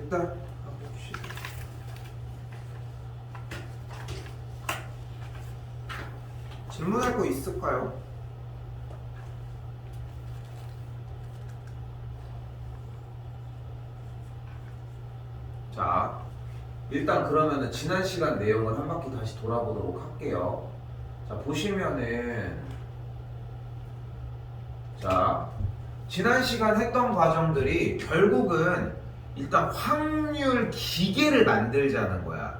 일단 가봅시다. 질문할 거 있을까요? 자, 일단 그러면은 지난 시간 내용을 한 바퀴 다시 돌아보도록 할게요. 자, 보시면은 자, 지난 시간 했던 과정들이 결국은 일단 확률 기계를 만들자는 거야.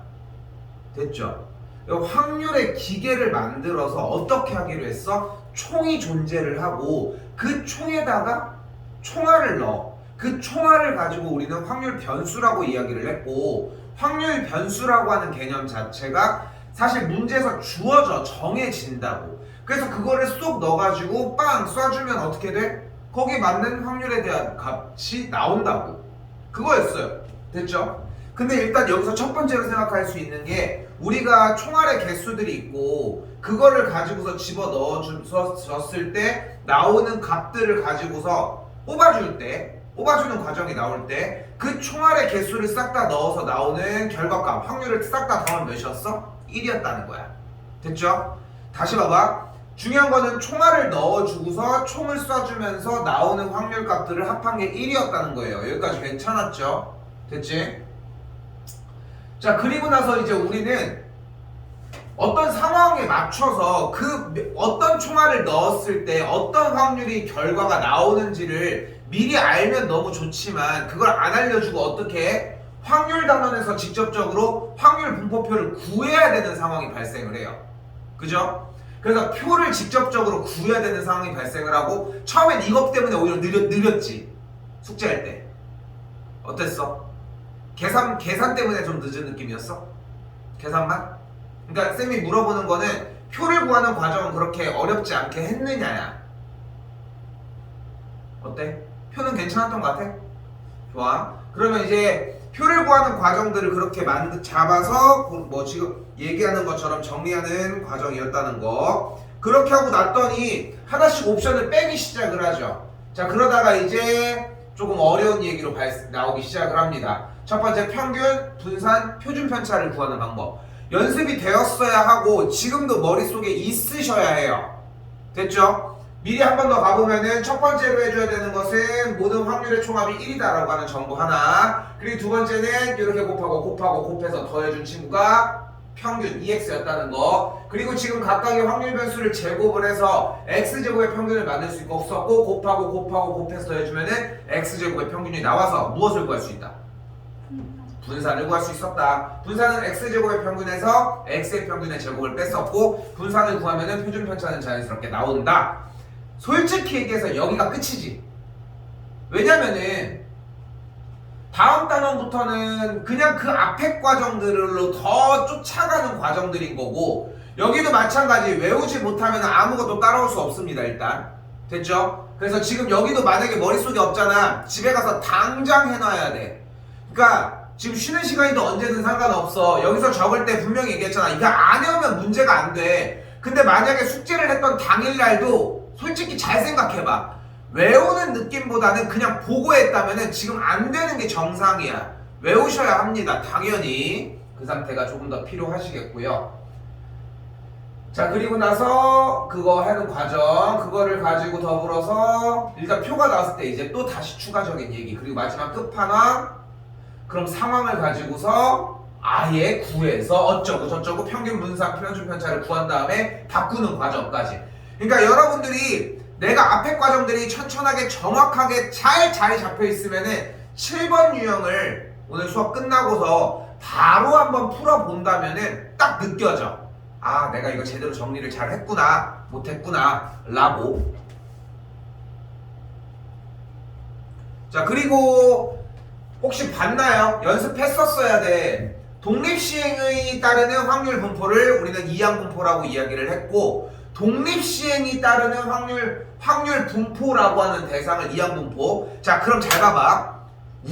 됐죠? 이 확률의 기계를 만들어서 어떻게 하기로 했어? 총이 존재를 하고 그 총에다가 총알을 넣어. 그 총알을 가지고 우리는 확률 변수라고 이야기를 했고, 확률 변수라고 하는 개념 자체가 사실 문제에서 주어져 정해진다고. 그래서 그거를 쏙 넣어가지고 빵 쏴주면 어떻게 돼? 거기에 맞는 확률에 대한 값이 나온다고. 그거였어요. 됐죠? 근데 일단 여기서 첫 번째로 생각할 수 있는 게, 우리가 총알의 개수들이 있고 그거를 가지고서 집어 넣어줬을 때 나오는 값들을 가지고서 뽑아주는 과정이 나올 때 그 총알의 개수를 싹 다 넣어서 나오는 결과값, 확률을 싹 다 더하면 몇이었어? 1이었다는 거야. 됐죠? 다시 봐봐. 중요한 거는 총알을 넣어주고서 총을 쏴주면서 나오는 확률 값들을 합한 게 1이었다는 거예요. 여기까지 괜찮았죠? 됐지? 자, 그리고 나서 이제 우리는 어떤 상황에 맞춰서 그 어떤 총알을 넣었을 때 어떤 확률이 결과가 나오는지를 미리 알면 너무 좋지만, 그걸 안 알려주고 어떻게 확률 단원에서 직접적으로 확률 분포표를 구해야 되는 상황이 발생을 해요. 그죠? 그래서 표를 직접적으로 구해야 되는 상황이 발생을 하고, 처음엔 이것 때문에 오히려 느렸지. 숙제할 때 어땠어? 계산 때문에 좀 늦은 느낌이었어? 계산만? 그러니까 쌤이 물어보는 거는 표를 구하는 과정은 그렇게 어렵지 않게 했느냐야. 어때? 표는 괜찮았던 것 같아? 좋아. 그러면 이제 표를 구하는 과정들을 그렇게 잡아서 뭐 지금 얘기하는 것처럼 정리하는 과정이었다는 거. 그렇게 하고 났더니 하나씩 옵션을 빼기 시작을 하죠. 자, 그러다가 이제 조금 어려운 얘기로 나오기 시작을 합니다. 첫 번째, 평균, 분산, 표준 편차를 구하는 방법. 연습이 되었어야 하고 지금도 머릿속에 있으셔야 해요. 됐죠? 미리 한 번 더 가보면은 첫 번째로 해줘야 되는 것은 모든 확률의 총합이 1이다라고 하는 정보 하나, 그리고 두 번째는 이렇게 곱해서 더해준 친구가 평균 EX였다는 거, 그리고 지금 각각의 확률 변수를 제곱을 해서 X제곱의 평균을 만들 수 있고 없었고, 곱해서 더해주면은 X제곱의 평균이 나와서 무엇을 구할 수 있다? 분산을 구할 수 있었다. 분산은 X제곱의 평균에서 X의 평균의 제곱을 뺐었고, 분산을 구하면은 표준 편차는 자연스럽게 나온다. 솔직히 얘기해서 여기가 끝이지. 왜냐면은 다음 단원부터는 그냥 그 앞에 과정들로 더 쫓아가는 과정들인 거고, 여기도 마찬가지. 외우지 못하면 아무것도 따라올 수 없습니다. 일단 됐죠? 그래서 지금 여기도 만약에 머릿속에 없잖아. 집에 가서 당장 해놔야 돼. 그러니까 지금 쉬는 시간이든 언제든 상관없어. 여기서 적을 때 분명히 얘기했잖아. 이거 안 해오면 문제가 안 돼. 근데 만약에 숙제를 했던 당일날도 솔직히 잘 생각해봐. 외우는 느낌보다는 그냥 보고 했다면은 지금 안 되는 게 정상이야. 외우셔야 합니다. 당연히 그 상태가 조금 더 필요하시겠고요. 자, 그리고 나서 그거 하는 과정, 그거를 가지고 더불어서 일단 표가 나왔을 때 이제 또 다시 추가적인 얘기, 그리고 마지막 끝판왕, 그럼 상황을 가지고서 아예 구해서 어쩌고 저쩌고 평균 분산 표준 편차를 구한 다음에 바꾸는 과정까지. 그러니까 여러분들이 내가 앞에 과정들이 천천하게 정확하게 잘 자리 잡혀 있으면은 7번 유형을 오늘 수업 끝나고서 바로 한번 풀어본다면은 딱 느껴져. 아, 내가 이거 제대로 정리를 잘 했구나, 못했구나 라고. 자, 그리고 혹시 봤나요? 연습했었어야 돼. 독립시행에 따르는 확률 분포를 우리는 이항 분포라고 이야기를 했고, 독립시행이 따르는 확률 분포라고 하는 대상을 이항 분포. 자, 그럼 잘 봐봐.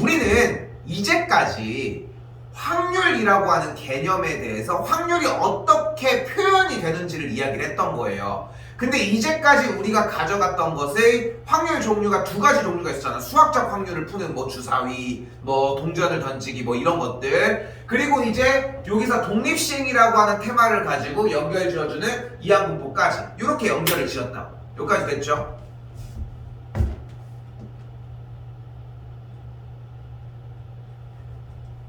우리는 이제까지 확률이라고 하는 개념에 대해서 확률이 어떻게 표현이 되는지를 이야기를 했던 거예요. 근데 이제까지 우리가 가져갔던 것의 확률 종류가 두 가지 종류가 있었잖아. 수학적 확률을 푸는 뭐 주사위, 뭐 동전을 던지기 뭐 이런 것들. 그리고 이제 여기서 독립시행이라고 하는 테마를 가지고 연결 지어주는 이항분포까지 이렇게 연결을 지었다고. 여기까지 됐죠?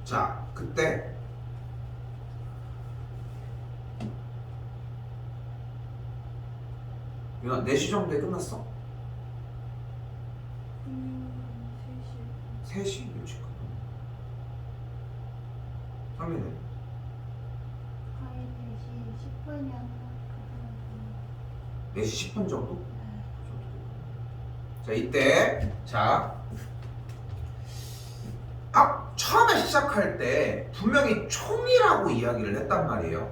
자, 그때 이거 4시 정도에 끝났어? 3시? 일찍 끝났네. 상민은? 거의 4시 10분이었나? 4시 10분 정도? 자, 이때 처음에 시작할 때 분명히 총이라고 이야기를 했단 말이에요.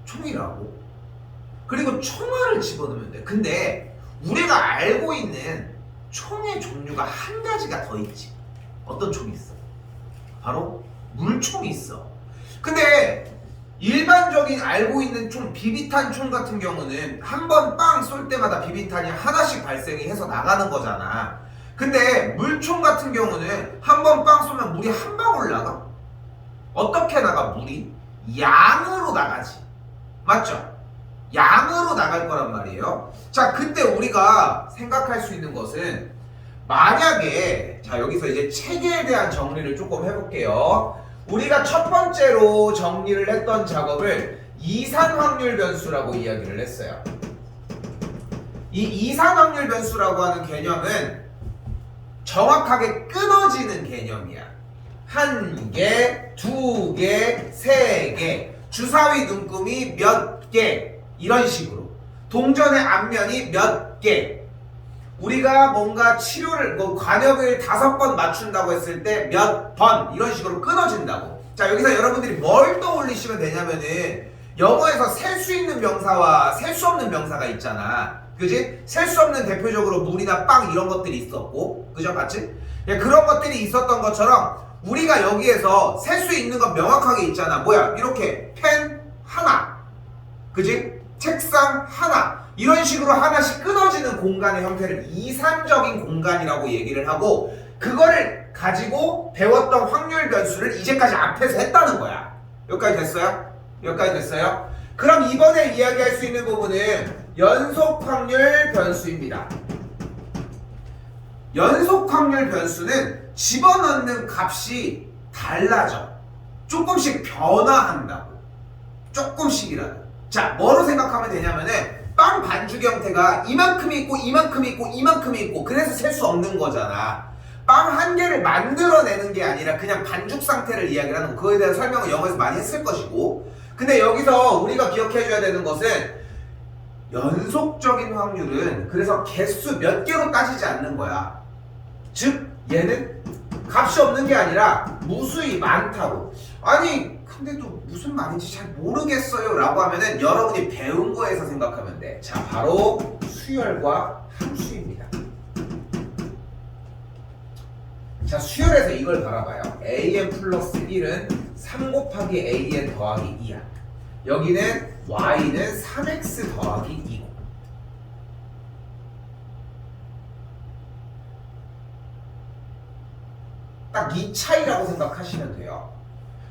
총이라고. 그리고 총알을 집어넣으면 돼. 근데 우리가 알고 있는 총의 종류가 한 가지가 더 있지. 어떤 총이 있어? 바로 물총이 있어. 근데 일반적인 알고 있는 총, 비비탄 총 같은 경우는 한 번 빵 쏠 때마다 비비탄이 하나씩 발생이 해서 나가는 거잖아. 근데 물총 같은 경우는 한 번 빵 쏘면 물이 한 방울 나가? 어떻게 나가? 물이 양으로 나가지. 맞죠? 양으로 나갈 거란 말이에요. 자, 그때 우리가 생각할 수 있는 것은 만약에 여기서 이제 체계에 대한 정리를 조금 해볼게요. 우리가 첫 번째로 정리를 했던 작업을 이산확률 변수라고 이야기를 했어요. 이 이산확률 변수라고 하는 개념은 정확하게 끊어지는 개념이야. 1개, 2개, 3개, 주사위 눈금이 몇 개, 이런 식으로. 동전의 앞면이 몇 개. 우리가 뭔가 치료를, 관역을 5번 맞춘다고 했을 때 몇 번, 이런 식으로 끊어진다고. 자, 여기서 여러분들이 뭘 떠올리시면 되냐면은, 영어에서 셀 수 있는 명사와 셀 수 없는 명사가 있잖아. 그지? 셀 수 없는 대표적으로 물이나 빵 이런 것들이 있었고, 그죠? 맞지? 그런 것들이 있었던 것처럼 우리가 여기에서 셀 수 있는 건 명확하게 있잖아. 뭐야? 이렇게 펜 하나, 그지? 책상 하나, 이런 식으로 하나씩 끊어지는 공간의 형태를 이산적인 공간이라고 얘기를 하고, 그거를 가지고 배웠던 확률 변수를 이제까지 앞에서 했다는 거야. 여기까지 됐어요? 여기까지 됐어요? 그럼 이번에 이야기할 수 있는 부분은 연속 확률 변수입니다. 연속 확률 변수는 집어넣는 값이 달라져. 조금씩 변화한다고. 조금씩이라도. 자, 뭐로 생각하면 되냐면은 빵 반죽 형태가 이만큼이 있고 이만큼이 있고 이만큼이 있고, 그래서 셀 수 없는 거잖아. 빵 한 개를 만들어내는 게 아니라 그냥 반죽 상태를 이야기를 하는 거. 그거에 대한 설명을 영어에서 많이 했을 것이고, 근데 여기서 우리가 기억해줘야 되는 것은 연속적인 확률은 그래서 개수 몇 개로 따지지 않는 거야. 즉 얘는 값이 없는 게 아니라 무수히 많다고. 아니 근데도 무슨 말인지 잘 모르겠어요 라고 하면은 여러분이 배운 거에서 생각하면 돼. 자, 바로 수열과 함수입니다. 자, 수열에서 이걸 바라봐요. an 플러스 1은 3 곱하기 an 더하기 2야. 여기는 y는 3x 더하기 2고, 딱 이 차이라고 생각하시면 돼요.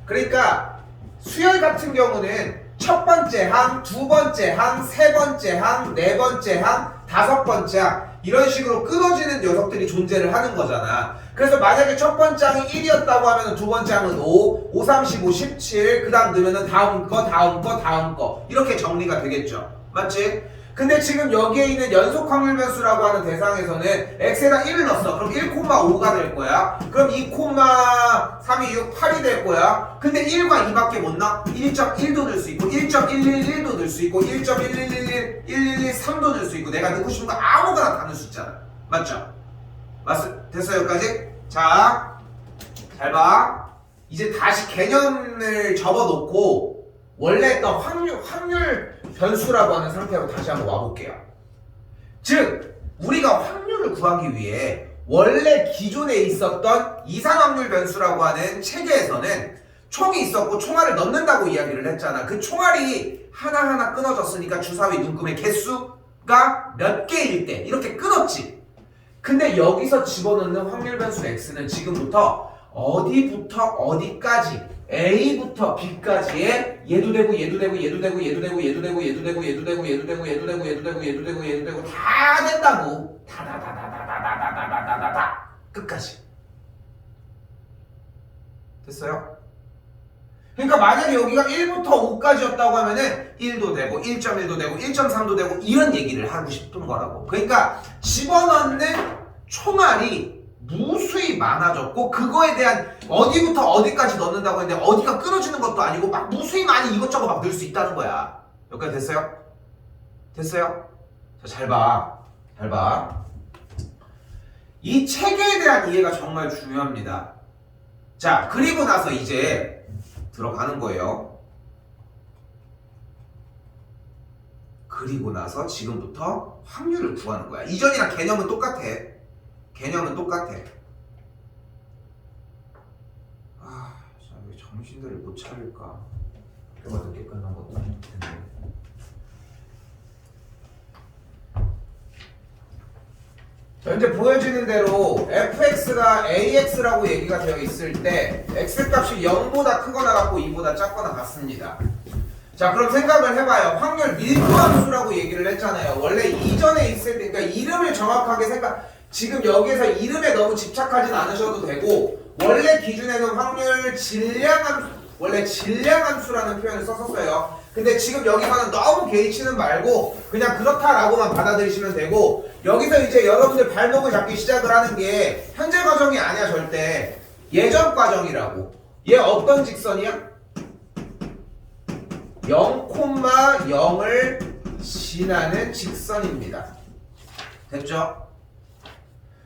그러니까 수열 같은 경우는 첫 번째 항, 두 번째 항, 세 번째 항, 네 번째 항, 다섯 번째 항, 이런 식으로 끊어지는 녀석들이 존재를 하는 거잖아. 그래서 만약에 첫 번째 항이 1이었다고 하면 두 번째 항은 5, 5, 35, 17, 그 다음 넣으면 다음 거, 다음 거, 다음 거, 이렇게 정리가 되겠죠. 맞지? 근데 지금 여기에 있는 연속 확률 변수라고 하는 대상에서는 x에다 1을 넣었어. 그럼 1,5가 될 거야. 그럼 2,3이 6, 8이 될 거야. 근데 1과 2밖에 못 나? 1.1도 넣을 수 있고 1.111도 넣을 수 있고 1.1111, 1113도 넣을 수 있고, 내가 넣고 싶은 거 아무거나 다 넣을 수 있잖아. 맞죠? 됐어요? 여기까지? 자, 잘 봐. 이제 다시 개념을 접어놓고 원래 했던 확률 변수라고 하는 상태로 다시 한번 와볼게요. 즉, 우리가 확률을 구하기 위해 원래 기존에 있었던 이산확률 변수라고 하는 체계에서는 총이 있었고 총알을 넣는다고 이야기를 했잖아. 그 총알이 하나하나 끊어졌으니까 주사위 눈금의 개수가 몇 개일 때 이렇게 끊었지. 근데 여기서 집어넣는 확률 변수 x는 지금부터 어디부터 어디까지 A부터 B까지의 얘도 되고 얘도 되고 얘도 되고 얘도 되고 얘도 되고 얘도 되고 얘도 되고 얘도 되고 얘도 되고 얘도 되고 얘도 되고 얘도 되고 다 된다고. 다다다다다다다다다다 끝까지. 됐어요? 그러니까 만약에 여기가 1부터 5까지였다고 하면은 1도 되고 1.1도 되고 1.3도 되고 이런 얘기를 하고 싶은 거라고. 그러니까 집어넣는 총알이 무수히 많아졌고 그거에 대한 어디부터 어디까지 넣는다고 했는데 어디가 끊어지는 것도 아니고 막 무수히 많이 이것저것 막 넣을 수 있다는 거야. 여기까지 됐어요? 됐어요? 자, 잘 봐. 잘 봐. 이 체계에 대한 이해가 정말 중요합니다. 자, 그리고 나서 이제 들어가는 거예요. 그리고 나서 지금부터 확률을 구하는 거야. 이전이랑 개념은 똑같아. 개념은 똑같아. 아, 왜 정신들을 못 차릴까? 학교가 늦게 끝난 것도 아닐 텐데. 자, 현재 보여지는 대로 fx가 ax라고 얘기가 되어 있을 때 x값이 0보다 크거나 같고 2보다 작거나 같습니다. 자, 그럼 생각을 해봐요. 확률 밀도함수라고 얘기를 했잖아요. 원래 이전에 있을 때, 그러니까 이름을 정확하게 지금 여기에서 이름에 너무 집착하진 않으셔도 되고, 원래 기준에는 확률 질량함수, 원래 질량함수라는 표현을 썼었어요. 근데 지금 여기서는 너무 개의치는 말고 그냥 그렇다라고만 받아들이시면 되고, 여기서 이제 여러분들 발목을 잡기 시작을 하는 게 현재 과정이 아니야. 절대 예전 과정이라고. 얘 어떤 직선이야? 0,0을 지나는 직선입니다. 됐죠?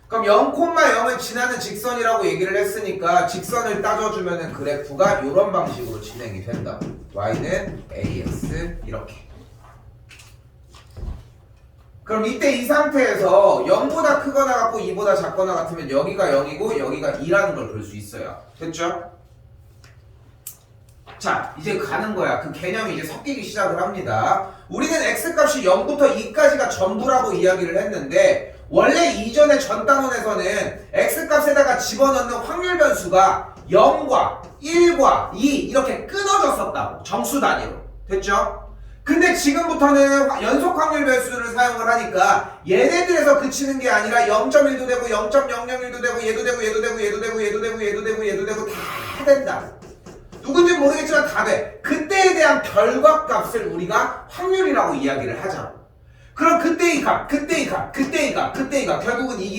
그럼 0,0을 지나는 직선이라고 얘기를 했으니까 직선을 따져주면은 그래프가 이런 방식으로 진행이 된다. y는 ax 이렇게. 그럼 이때 이 상태에서 0보다 크거나 같고 2보다 작거나 같으면 여기가 0이고 여기가 2라는 걸 볼 수 있어요. 됐죠? 자, 이제 가는 거야. 그 개념이 이제 섞이기 시작을 합니다. 우리는 x값이 0부터 2까지가 전부라고 이야기를 했는데 원래 이전의 전 단원에서는 x값에다가 집어넣는 확률 변수가 0과 1과 2 이렇게 끊어졌었다고. 정수 단위로. 됐죠? 근데 지금부터는 연속 확률 변수를 사용을 하니까 얘네들에서 그치는 게 아니라 0.1도 되고 0.001도 되고 얘도 되고 얘도 되고 얘도 되고 얘도 되고 얘도 되고 얘도 되고 다 된다. 누군지 모르겠지만 다 돼. 그때에 대한 결과값을 우리가 확률이라고 이야기를 하자. 그럼 그때의 값, 그때의 값, 그때의 값, 그때의 값 결국은 이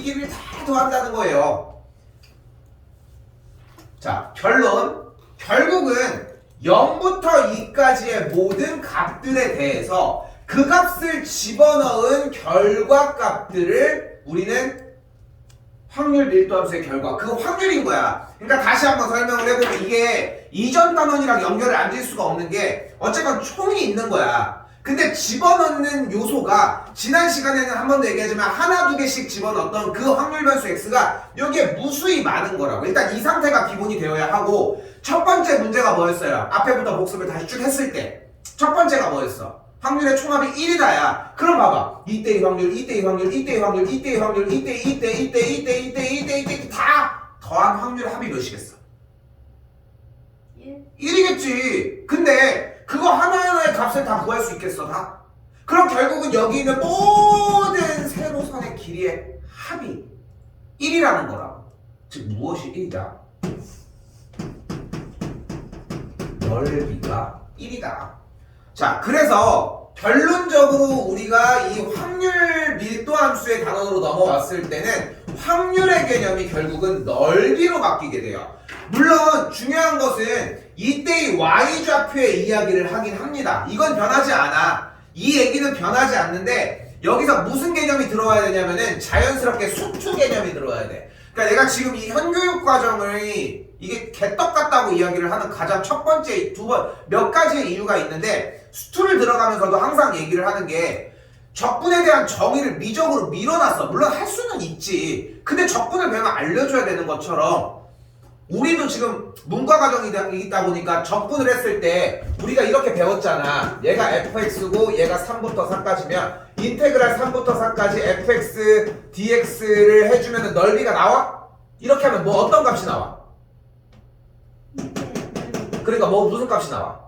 길이를 다 더한다는 거예요. 자, 결론. 결국은 0부터 2까지의 모든 값들에 대해서 그 값을 집어넣은 결과값들을 우리는 확률 밀도함수의 결과, 그 확률인 거야. 그러니까 다시 한번 설명을 해보면 이게 이전 단원이랑 연결을 안 질 수가 없는 게 어쨌건 총이 있는 거야. 근데 집어넣는 요소가 지난 시간에는 한 번 더 얘기하지만 하나 두 개씩 집어넣었던 그 확률 변수 x가 여기에 무수히 많은 거라고. 일단 이 상태가 기본이 되어야 하고, 첫 번째 문제가 뭐였어요? 앞에부터 복습을 다시 쭉 했을 때 첫 번째가 뭐였어? 확률의 총합이 1이다야. 그럼 봐봐. 이때의 확률, 이때의 확률, 이때의 확률, 이때의 확률, 이때 다 더한 확률의 합이 몇이겠어? 1이겠지. 근데 그거 하나하나의 값을 다 구할 수 있겠어, 다? 그럼 결국은 여기 있는 모든 세로선의 길이의 합이 1이라는 거라고. 즉 무엇이 1이다? 넓이가 1이다. 자, 그래서 결론적으로 우리가 이 확률 밀도 함수의 단원으로 넘어왔을 때는 확률의 개념이 결국은 넓이로 바뀌게 돼요. 물론 중요한 것은 이때의 y좌표의 이야기를 하긴 합니다. 이건 변하지 않아. 이 얘기는 변하지 않는데 여기서 무슨 개념이 들어와야 되냐면은 자연스럽게 수투 개념이 들어와야 돼. 그러니까 내가 지금 이 현교육 과정을 이게 개떡 같다고 이야기를 하는 가장 첫 번째 몇 가지의 이유가 있는데, 수투를 들어가면서도 항상 얘기를 하는 게 적분에 대한 정의를 미적으로 밀어놨어. 물론 할 수는 있지. 근데 적분을 배우면 알려줘야 되는 것처럼 우리도 지금 문과 과정이다 보니까 적분을 했을 때 우리가 이렇게 배웠잖아. 얘가 fx고 얘가 3부터 4까지면 인테그랄 3부터 4까지 fx dx를 해주면 넓이가 나와? 이렇게 하면 뭐 어떤 값이 나와? 그러니까 뭐 무슨 값이 나와?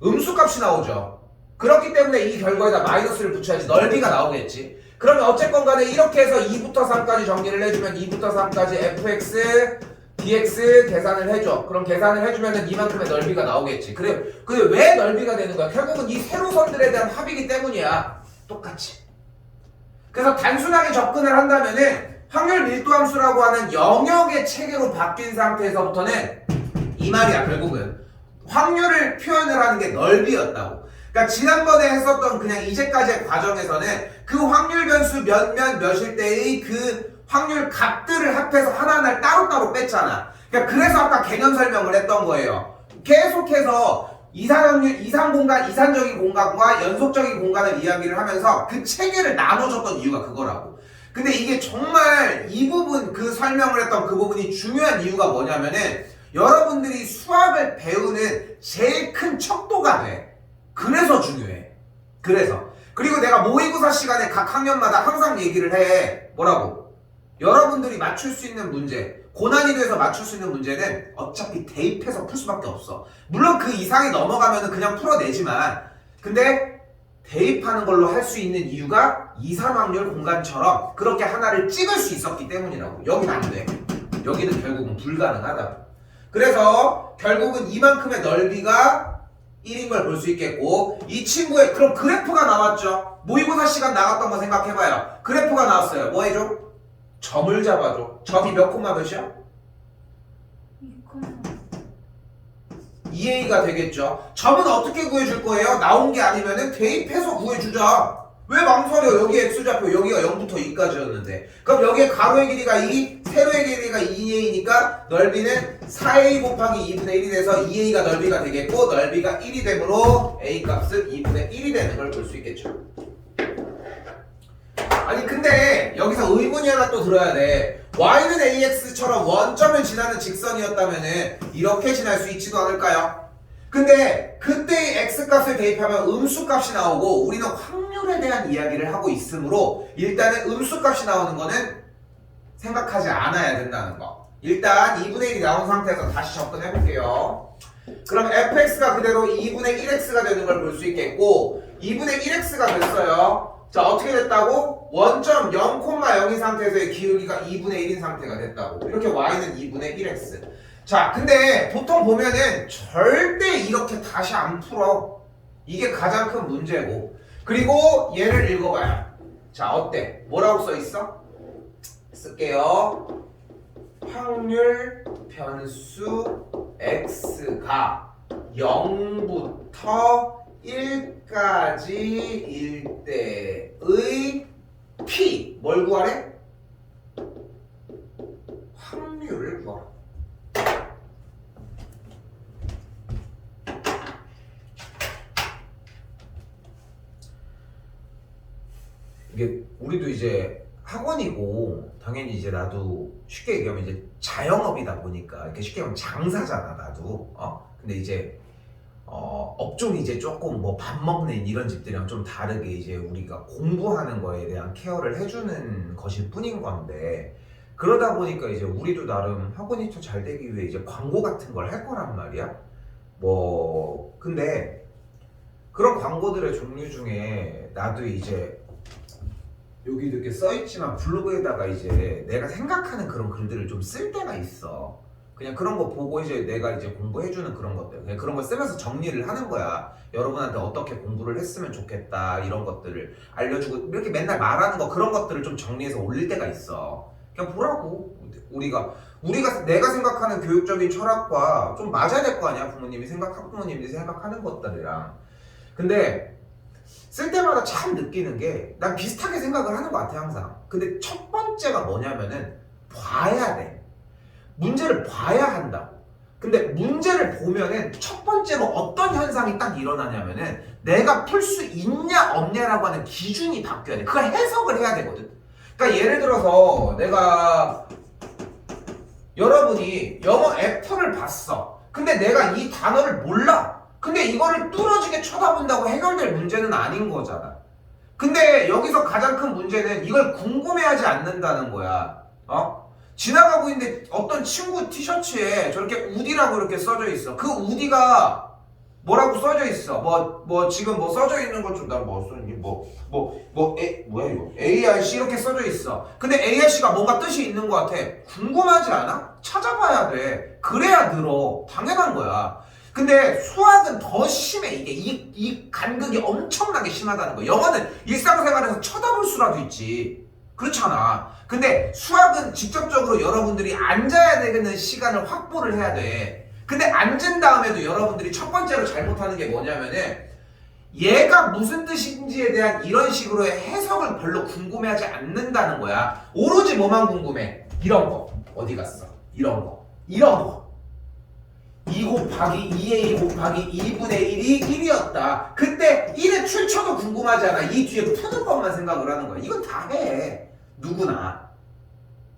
음수 값이 나오죠. 그렇기 때문에 이 결과에다 마이너스를 붙여야지 넓이가 나오겠지. 그러면 어쨌건 간에 이렇게 해서 2부터 3까지 정리를 해주면 2부터 3까지 fx dx 계산을 해줘. 그럼 계산을 해주면 이만큼의 넓이가 나오겠지. 그래 왜 넓이가 되는 거야? 결국은 이 세로선들에 대한 합이기 때문이야. 똑같이. 그래서 단순하게 접근을 한다면은 확률 밀도함수라고 하는 영역의 체계로 바뀐 상태에서부터는 이 말이야. 결국은 확률을 표현을 하는 게 넓이였다고. 그러니까 지난번에 했었던 그냥 이제까지의 과정에서는 그 확률 변수 몇일 때의 그 확률 값들을 합해서 하나하나 따로따로 뺐잖아. 그러니까 그래서 아까 개념 설명을 했던 거예요. 계속해서 이상 공간, 이산적인 공간과 연속적인 공간을 이야기를 하면서 그 체계를 나눠줬던 이유가 그거라고. 근데 이게 정말 이 부분 그 설명을 했던 그 부분이 중요한 이유가 뭐냐면은 여러분들이 수학을 배우는 제일 큰 척도가 돼. 그래서 중요해. 그리고 내가 모의고사 시간에 각 학년마다 항상 얘기를 해. 뭐라고? 여러분들이 맞출 수 있는 문제, 고난이도에서 맞출 수 있는 문제는 어차피 대입해서 풀 수밖에 없어. 물론 그 이상이 넘어가면 그냥 풀어내지만, 근데 대입하는 걸로 할 수 있는 이유가 이산확률 공간처럼 그렇게 하나를 찍을 수 있었기 때문이라고. 여기는 안 돼. 여기는 결국은 불가능하다. 그래서 결국은 이만큼의 넓이가 1인 걸 볼 수 있겠고, 이 친구의 그럼 그래프가 나왔죠. 모의고사 시간 나갔던 거 생각해봐요. 그래프가 나왔어요. 뭐 해줘? 점을 잡아줘. 점이 몇 콤마 몇이야? 2a가 되겠죠. 점은 어떻게 구해줄 거예요? 나온 게 아니면은 대입해서 구해주자. 왜 망설여? 여기 x좌표 여기가 0부터 2까지였는데 그럼 여기에 가로의 길이가 2, 세로의 길이가 2a니까 넓이는 4a 곱하기 2분의 1이 돼서 2a가 넓이가 되겠고, 넓이가 1이 되므로 a 값은 2분의 1이 되는 걸 볼 수 있겠죠. 아니 근데 여기서 의문이 하나 또 들어야 돼. y는 ax처럼 원점을 지나는 직선이었다면은 이렇게 지날 수 있지도 않을까요? 근데 그때의 x값을 대입하면 음수값이 나오고 우리는 확률에 대한 이야기를 하고 있으므로 일단은 음수값이 나오는 거는 생각하지 않아야 된다는 거. 일단 2분의 1이 나온 상태에서 다시 접근해 볼게요. 그럼 fx가 그대로 2분의 1x가 되는 걸 볼 수 있겠고, 2분의 1x가 됐어요. 자, 어떻게 됐다고? 원점 0,0인 상태에서의 기울기가 2분의 1인 상태가 됐다고. 이렇게 y는 2분의 1x. 자, 근데 보통 보면은 절대 이렇게 다시 안 풀어. 이게 가장 큰 문제고. 그리고 얘를 읽어봐요. 자, 어때? 뭐라고 써있어? 쓸게요. 확률 변수 x가 0부터 1까지일 때의 p 뭘 구하래? 확률을 구하라. 이게 우리도 이제 학원이고 당연히 이제 나도 쉽게 얘기하면 이제 자영업이다 보니까 이렇게 쉽게 하면 장사잖아 나도. 근데 이제 업종이 이제 조금 뭐 밥 먹는 이런 집들이랑 좀 다르게 이제 우리가 공부하는 거에 대한 케어를 해주는 것일 뿐인 건데, 그러다 보니까 이제 우리도 나름 학원이 더 잘 되기 위해 이제 광고 같은 걸 할 거란 말이야. 뭐 근데 그런 광고들의 종류 중에 나도 이제 여기도 이렇게 써있지만 블로그에다가 이제 내가 생각하는 그런 글들을 좀 쓸 때가 있어. 그냥 그런 거 보고 이제 내가 이제 공부해주는 그런 것들, 그냥 그런 걸 쓰면서 정리를 하는 거야. 여러분한테 어떻게 공부를 했으면 좋겠다 이런 것들을 알려주고 이렇게 맨날 말하는 거, 그런 것들을 좀 정리해서 올릴 때가 있어. 그냥 보라고. 우리가 내가 생각하는 교육적인 철학과 좀 맞아야 될 거 아니야. 부모님들이 생각하는 것들이랑. 근데 쓸 때마다 참 느끼는 게 난 비슷하게 생각을 하는 것 같아 항상. 근데 첫 번째가 뭐냐면은 봐야 돼. 문제를 봐야 한다고. 근데 문제를 보면은 첫 번째로 어떤 현상이 딱 일어나냐면은 내가 풀 수 있냐 없냐라고 하는 기준이 바뀌어야 돼. 그걸 해석을 해야 되거든. 그러니까 예를 들어서 내가 여러분이 영어 애플을 봤어. 근데 내가 이 단어를 몰라. 근데 이거를 뚫어지게 쳐다본다고 해결될 문제는 아닌 거잖아. 근데 여기서 가장 큰 문제는 이걸 궁금해하지 않는다는 거야. 지나가고 있는데 어떤 친구 티셔츠에 저렇게 우디라고 이렇게 써져 있어. 그 우디가 뭐라고 써져 있어. 지금 써져 있는 것 좀 나 뭐 써있니? 뭐야 이거? ARC 이렇게 써져 있어. 근데 ARC가 뭔가 뜻이 있는 것 같아. 궁금하지 않아? 찾아봐야 돼. 그래야 늘어. 당연한 거야. 근데 수학은 더 심해. 이게 이 간극이 엄청나게 심하다는 거야. 영어는 일상생활에서 쳐다볼 수라도 있지. 그렇잖아. 근데 수학은 직접적으로 여러분들이 앉아야 되는 시간을 확보를 해야 돼. 근데 앉은 다음에도 여러분들이 첫 번째로 잘못하는 게 뭐냐면은 얘가 무슨 뜻인지에 대한 이런 식으로의 해석을 별로 궁금해하지 않는다는 거야. 오로지 뭐만 궁금해? 이런 거. 어디 갔어? 이런 거. 2 곱하기 2a 곱하기 2분의 1이 1이었다. 그때 1의 출처도 궁금하지 않아. 이 뒤에 푸는 것만 생각을 하는 거야. 이건 다 해. 누구나.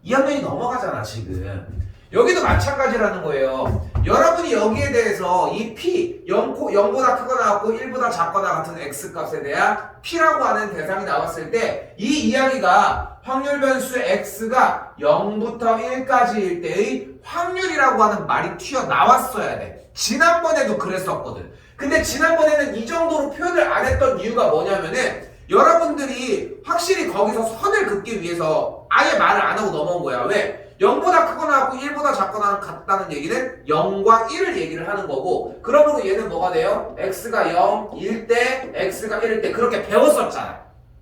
2학년이 넘어가잖아 지금. 여기도 마찬가지라는 거예요. 여러분이 여기에 대해서 이 p 0보다 크거나 같고 1보다 작거나 같은 x값에 대한 p라고 하는 대상이 나왔을 때 이 이야기가 확률 변수 x가 0부터 1까지일 때의 확률이라고 하는 말이 튀어나왔어야 돼. 지난번에도 그랬었거든. 근데 지난번에는 이 정도로 표현을 안 했던 이유가 뭐냐면은 여러분들이 확실히 거기서 선을 긋기 위해서 아예 말을 안 하고 넘어온 거야. 왜? 0보다 크거나 같고 1보다 작거나 같다는 얘기는 0과 1을 얘기를 하는 거고, 그러므로 얘는 뭐가 돼요? x가 0일 때, x가 1일 때 그렇게 배웠었잖아.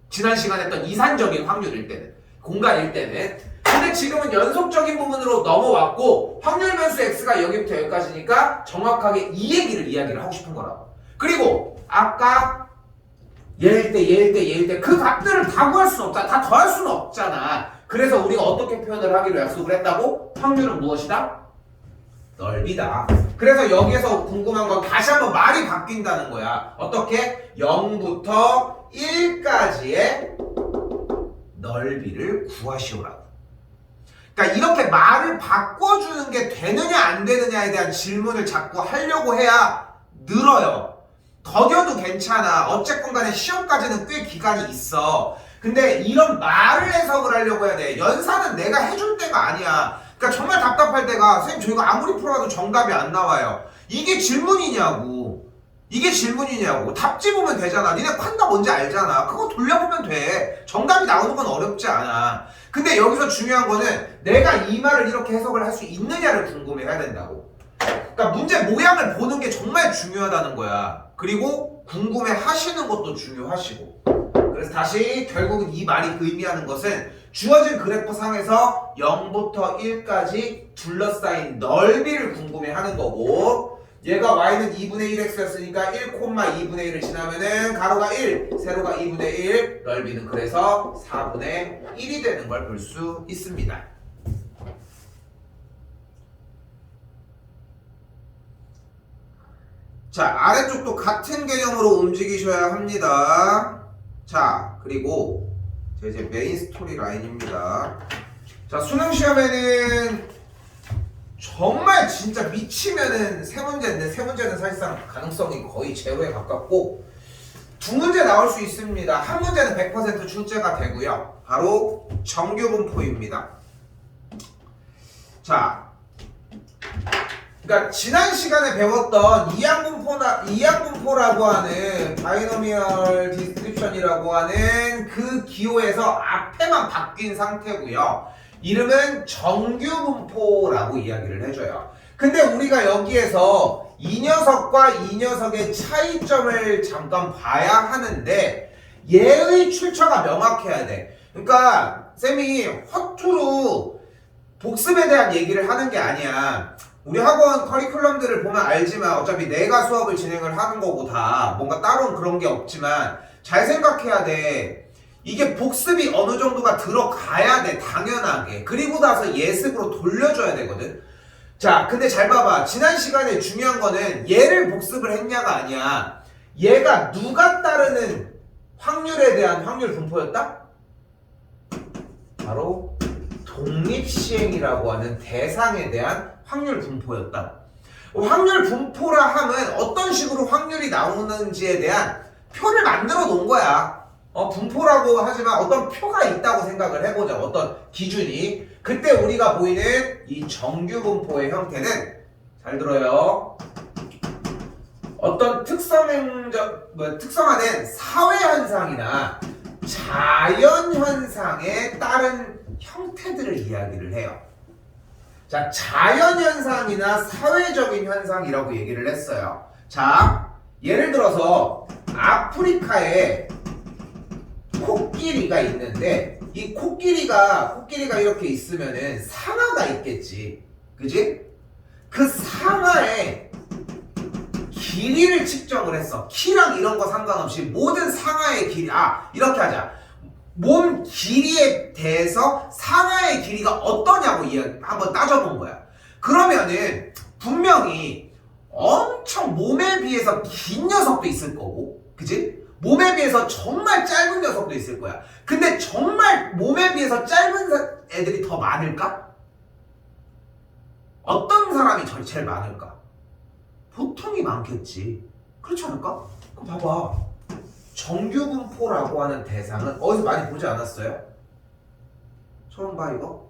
지난 시간에 했던 이산적인 확률일 때는, 공간일 때는. 근데 지금은 연속적인 부분으로 넘어왔고 확률 변수 x가 0부터 여기까지니까 정확하게 이 얘기를 이야기를 하고 싶은 거라고. 그리고 아까 얘일 때 그 값들을 다 구할 수는 없잖아. 다 더할 수는 없잖아. 그래서 우리가 어떻게 표현을 하기로 약속을 했다고? 확률은 무엇이다? 넓이다. 그래서 여기에서 궁금한 건 다시 한번 말이 바뀐다는 거야. 어떻게? 0부터 1까지의 넓이를 구하시오라고. 그러니까 이렇게 말을 바꿔주는 게 되느냐 안 되느냐에 대한 질문을 자꾸 하려고 해야 늘어요. 더뎌도 괜찮아. 어쨌건 간에 시험까지는 꽤 기간이 있어. 근데 이런 말을 해석을 하려고 해야 돼. 연산은 내가 해줄 때가 아니야. 그러니까 정말 답답할 때가 선생님 저희가 아무리 풀어봐도 정답이 안 나와요. 이게 질문이냐고. 답지 보면 되잖아. 니네 판다 뭔지 알잖아. 그거 돌려보면 돼. 정답이 나오는 건 어렵지 않아. 근데 여기서 중요한 거는 내가 이 말을 이렇게 해석을 할 수 있느냐를 궁금해해야 된다고. 그러니까 문제 모양을 보는 게 정말 중요하다는 거야. 그리고 궁금해 하시는 것도 중요하시고. 그래서 다시 결국은 이 말이 의미하는 것은 주어진 그래프 상에서 0부터 1까지 둘러싸인 넓이를 궁금해 하는 거고, 얘가 y는 2분의 1x였으니까 1,2분의 1을 지나면은 가로가 1, 세로가 2분의 1, 넓이는 그래서 4분의 1이 되는 걸 볼 수 있습니다. 자, 아래쪽도 같은 개념으로 움직이셔야 합니다. 자, 그리고 이제 메인 스토리 라인입니다. 자, 수능 시험에는 정말 진짜 미치면은 세 문제인데, 세 문제는 사실상 가능성이 거의 제로에 가깝고, 두 문제 나올 수 있습니다. 한 문제는 100% 출제가 되고요. 바로 정규분포입니다. 자, 그러니까 지난 시간에 배웠던 이항분포라고 하는 바이노미얼 디스크립션이라고 하는 그 기호에서 앞에만 바뀐 상태고요. 이름은 정규분포라고 이야기를 해줘요. 근데 우리가 여기에서 이 녀석과 이 녀석의 차이점을 잠깐 봐야 하는데, 얘의 출처가 명확해야 돼. 그러니까 쌤이 허투루 복습에 대한 얘기를 하는 게 아니야. 우리 학원 커리큘럼들을 보면 알지만 어차피 내가 수업을 진행을 하는 거고 다 뭔가 따로 그런 게 없지만 잘 생각해야 돼. 이게 복습이 어느 정도가 들어가야 돼, 당연하게. 그리고 나서 예습으로 돌려줘야 되거든. 자, 근데 잘 봐봐. 지난 시간에 중요한 거는 얘를 복습을 했냐가 아니야. 얘가 누가 따르는 확률에 대한 확률 분포였다? 바로 독립시행이라고 하는 대상에 대한 확률 분포였다. 확률 분포라 함은 어떤 식으로 확률이 나오는지에 대한 표를 만들어 놓은 거야. 분포라고 하지만 어떤 표가 있다고 생각을 해보자. 어떤 기준이. 그때 우리가 보이는 이 정규 분포의 형태는 잘 들어요. 어떤 특성화된 사회 현상이나 자연 현상에 따른 형태들을 이야기를 해요. 자, 자연 현상이나 사회적인 현상이라고 얘기를 했어요. 자, 예를 들어서 아프리카에 코끼리가 있는데 이 코끼리가 이렇게 있으면은 상아가 있겠지. 그지? 그 상아의 길이를 측정을 했어. 키랑 이런 거 상관없이 모든 상아의 길이, 이렇게 하자. 몸 길이에 대해서 상아의 길이가 어떠냐고 한번 따져본 거야. 그러면은 분명히 엄청 몸에 비해서 긴 녀석도 있을 거고, 그지? 몸에 비해서 정말 짧은 녀석도 있을 거야. 근데 정말 몸에 비해서 짧은 애들이 더 많을까? 어떤 사람이 제일 많을까? 보통이 많겠지. 그렇지 않을까? 그럼 봐봐. 정규분포라고 하는 대상은 어디서 많이 보지 않았어요? 처음 봐 이거?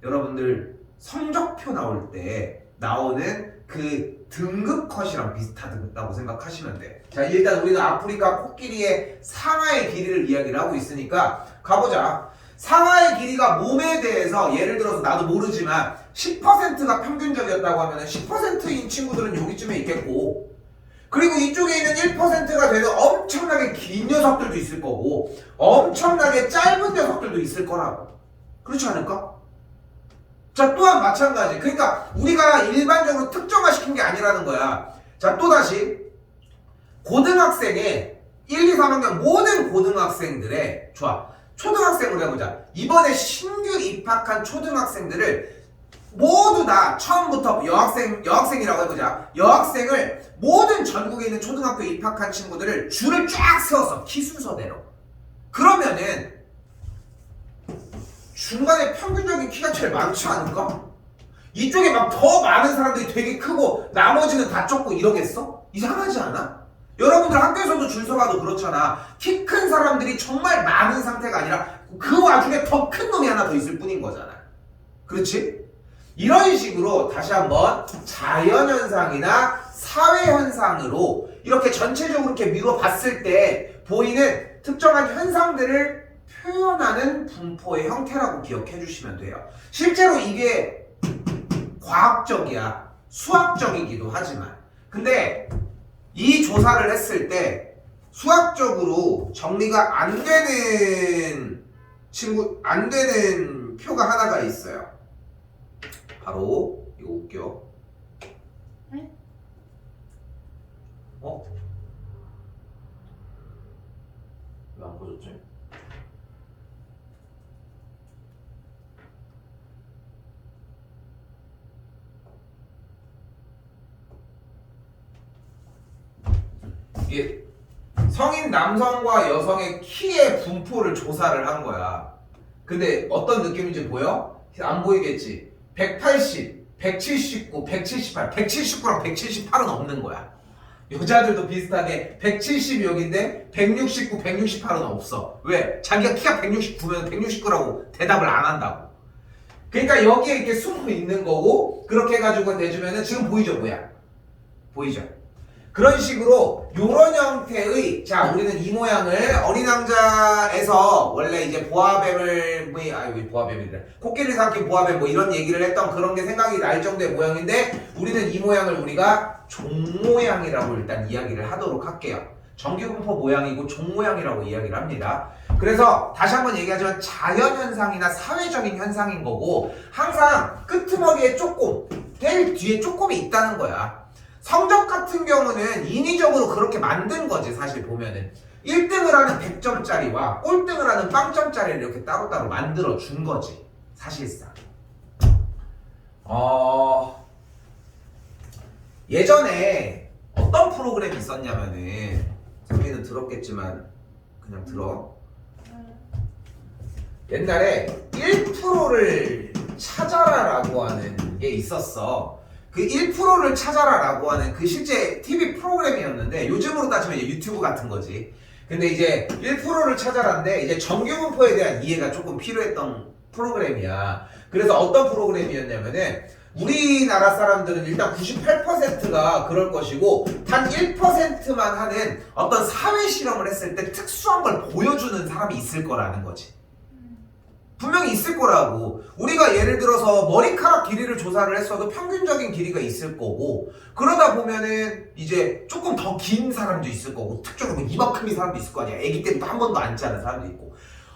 여러분들 성적표 나올 때 나오는 그 등급 컷이랑 비슷하다고 생각하시면 돼. 자, 일단 우리는 아프리카 코끼리의 상하의 길이를 이야기를 하고 있으니까 가보자. 상하의 길이가 몸에 대해서 예를 들어서 나도 모르지만 10%가 평균적이었다고 하면 10%인 친구들은 여기쯤에 있겠고, 그리고 이쪽에 있는 1%가 되는 엄청나게 긴 녀석들도 있을 거고 엄청나게 짧은 녀석들도 있을 거라고. 그렇지 않을까? 자, 또한 마찬가지. 그러니까 우리가 일반적으로 특정화시킨 게 아니라는 거야. 자, 또다시 고등학생의 1, 2, 3학년 모든 고등학생들의 초등학생으로 해보자. 이번에 신규 입학한 초등학생들을 모두 다 처음부터 여학생이라고 해보자. 여학생을 모든 전국에 있는 초등학교에 입학한 친구들을 줄을 쫙 세웠어. 키 순서대로. 그러면은 중간에 평균적인 키가 제일 많지 않을까? 이쪽에 막 더 많은 사람들이 되게 크고 나머지는 다 좁고 이러겠어? 이상하지 않아? 여러분들 학교에서도 줄 서가도 그렇잖아. 키 큰 사람들이 정말 많은 상태가 아니라 그 와중에 더 큰 놈이 하나 더 있을 뿐인 거잖아. 그렇지? 이런 식으로 다시 한번 자연현상이나 사회현상으로 이렇게 전체적으로 이렇게 미뤄봤을 때 보이는 특정한 현상들을 표현하는 분포의 형태라고 기억해 주시면 돼요. 실제로 이게 과학적이야. 수학적이기도 하지만. 근데 이 조사를 했을 때 수학적으로 정리가 안 되는 표가 하나가 있어요. 바로 이거 웃겨. 네? 왜 안 꺼졌지? 이게 성인 남성과 여성의 키의 분포를 조사를 한 거야. 근데 어떤 느낌인지 보여? 안 보이겠지? 180, 179, 178, 179랑 178은 없는 거야. 여자들도 비슷하게 170 여기인데 169, 168은 없어. 왜? 자기가 키가 169면 169라고 대답을 안 한다고. 그러니까 여기에 이렇게 숨어 있는 거고, 그렇게 해가지고 내주면은 지금 보이죠, 뭐야? 보이죠? 그런 식으로 요런 형태의, 자, 우리는 이 모양을 어린 왕자에서 원래 이제 보아뱀을 코끼리 삼킨 보아뱀 뭐 이런 얘기를 했던 그런 게 생각이 날 정도의 모양인데, 우리는 이 모양을 우리가 종 모양이라고 일단 이야기를 하도록 할게요. 정규분포 모양이고 종 모양이라고 이야기를 합니다. 그래서 다시 한번 얘기하지만 자연현상이나 사회적인 현상인 거고, 항상 끄트머리에 조금, 제일 뒤에 조금이 있다는 거야. 성적 같은 경우는 인위적으로 그렇게 만든 거지. 사실 보면은 1등을 하는 100점짜리와 꼴등을 하는 빵점짜리를 이렇게 따로따로 만들어 준 거지, 사실상. 예전에 어떤 프로그램이 있었냐면은 선미는 들었겠지만 그냥 들어. 옛날에 1%를 찾아라라고 하는 게 있었어. 그 1%를 찾아라라고 하는 그 실제 TV 프로그램이었는데 요즘으로 따지면 이제 유튜브 같은 거지. 근데 이제 1%를 찾아라인데 이제 정규분포에 대한 이해가 조금 필요했던 프로그램이야. 그래서 어떤 프로그램이었냐면은 우리나라 사람들은 일단 98%가 그럴 것이고 단 1%만 하는 어떤 사회 실험을 했을 때 특수한 걸 보여주는 사람이 있을 거라는 거지. 분명히 있을 거라고. 우리가 예를 들어서 머리카락 길이를 조사를 했어도 평균적인 길이가 있을 거고 그러다 보면은 이제 조금 더 긴 사람도 있을 거고 특정히 뭐 이만큼인 사람도 있을 거 아니야. 아기 때부터 한 번도 앉지 않은 사람도 있고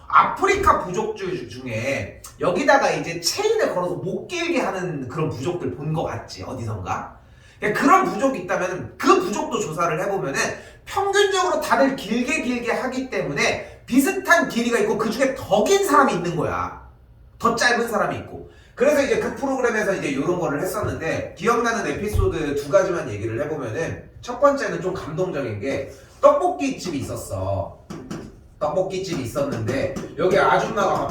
아프리카 부족들 중에 여기다가 이제 체인을 걸어서 목 길게 하는 그런 부족들 본 거 같지 어디선가? 그런 부족이 있다면 그 부족도 조사를 해보면은 평균적으로 다들 길게 하기 때문에 비슷한 길이가 있고 그 중에 더 긴 사람이 있는 거야. 더 짧은 사람이 있고. 그래서 이제 그 프로그램에서 이제 이런 거를 했었는데 기억나는 에피소드 두 가지만 얘기를 해보면은 첫 번째는 좀 감동적인 게 떡볶이집이 있었어. 떡볶이집이 있었는데 여기 아줌마가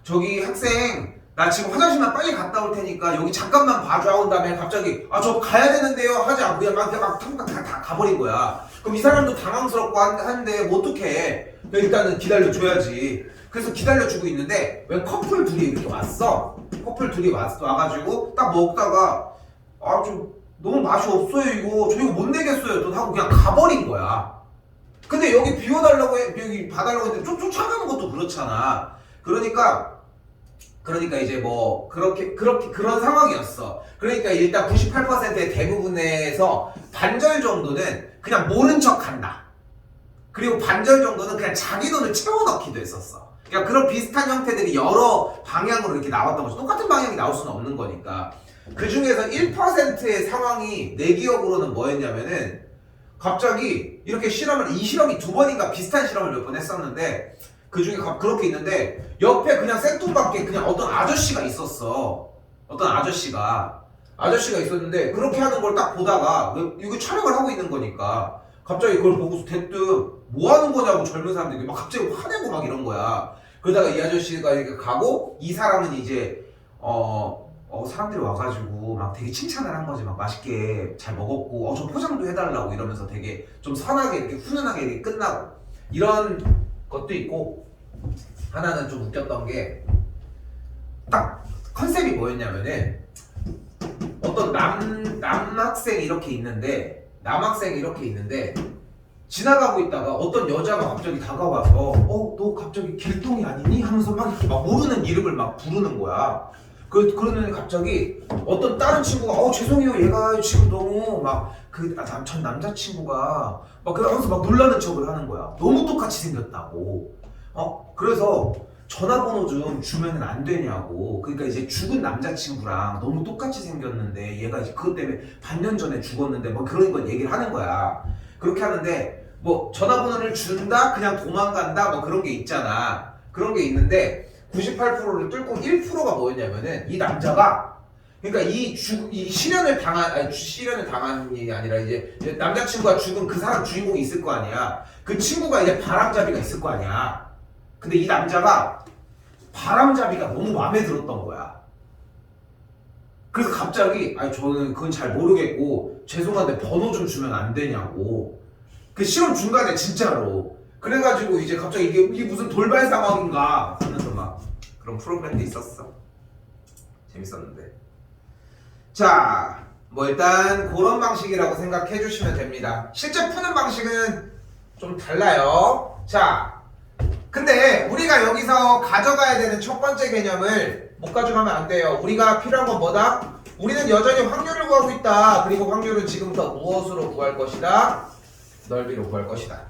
저기 학생 나 지금 화장실만 빨리 갔다 올 테니까 여기 잠깐만 봐줘 온 다음에 갑자기 저 가야 되는데요 하지 않고 그냥 막 다 가버린 거야. 그럼 이 사람도 당황스럽고 한데 뭐 어떡해. 일단은 기다려줘야지. 그래서 기다려주고 있는데 웬 커플 둘이 이렇게 왔어. 커플 둘이 와가지고 딱 먹다가 좀 너무 맛이 없어요 이거 저 이거 못 내겠어요 또 하고 그냥 가버린 거야. 근데 여기 비워달라고 여기 봐달라고 했는데 좀 쫓아가는 것도 그렇잖아. 그러니까 이제 뭐 그렇게 그런 상황이었어. 그러니까 일단 98%의 대부분에서 반절 정도는 그냥 모른 척한다. 그리고 반절 정도는 그냥 자기 돈을 채워 넣기도 했었어. 그러니까 그런 비슷한 형태들이 여러 방향으로 이렇게 나왔던 거죠. 똑같은 방향이 나올 수는 없는 거니까. 그 중에서 1%의 상황이 내 기억으로는 뭐였냐면은 갑자기 이렇게 이 실험이 두 번인가 비슷한 실험을 몇 번 했었는데 그 중에 그렇게 있는데 옆에 그냥 생뚱맞게 그냥 어떤 아저씨가 있었어. 어떤 아저씨가 있었는데 그렇게 하는 걸 딱 보다가 이거 촬영을 하고 있는 거니까 갑자기 그걸 보고서 대뜸 뭐 하는 거냐고 젊은 사람들이 막 갑자기 화내고 막 이런 거야. 그러다가 이 아저씨가 이렇게 가고 이 사람은 이제 사람들이 와가지고 막 되게 칭찬을 한 거지. 막 맛있게 잘 먹었고 저 포장도 해달라고 이러면서 되게 좀 선하게 이렇게 훈훈하게 이렇게 끝나고 이런 것도 있고 하나는 좀 웃겼던 게 딱 컨셉이 뭐였냐면은 어떤 남학생이 이렇게 있는데 지나가고 있다가 어떤 여자가 갑자기 다가와서 너 갑자기 길동이 아니니? 하면서 막 이렇게 막 모르는 이름을 막 부르는 거야. 그러는 갑자기 어떤 다른 친구가 죄송해요 얘가 지금 너무 막 전 남자친구가 막 그러면서 막 놀라는 척을 하는 거야. 너무 똑같이 생겼다고. 그래서 전화번호 좀 주면은 안 되냐고. 그러니까 이제 죽은 남자친구랑 너무 똑같이 생겼는데 얘가 이제 그것 때문에 반년 전에 죽었는데 뭐 그런 걸 얘기를 하는 거야. 그렇게 하는데 뭐 전화번호를 준다 그냥 도망간다 뭐 그런 게 있잖아. 그런 게 있는데 98%를 뚫고 1%가 뭐였냐면은 이 남자가 그러니까 이 실연을 당한이 아니라 이제 남자친구가 죽은 그 사람 주인공이 있을 거 아니야. 그 친구가 이제 바람잡이가 있을 거 아니야. 근데 이 남자가 바람잡이가 너무 마음에 들었던 거야. 그래서 갑자기 저는 그건 잘 모르겠고 죄송한데 번호 좀 주면 안 되냐고. 그 실험 중간에 진짜로. 그래가지고 이제 갑자기 이게 무슨 돌발 상황인가 하면서 막 그런 프로그램도 있었어. 재밌었는데. 자, 뭐 일단 그런 방식이라고 생각해 주시면 됩니다. 실제 푸는 방식은 좀 달라요. 자, 근데 우리가 여기서 가져가야 되는 첫 번째 개념을 못 가져가면 안 돼요. 우리가 필요한 건 뭐다? 우리는 여전히 확률을 구하고 있다. 그리고 확률은 지금부터 무엇으로 구할 것이다? 넓이로 구할 것이다.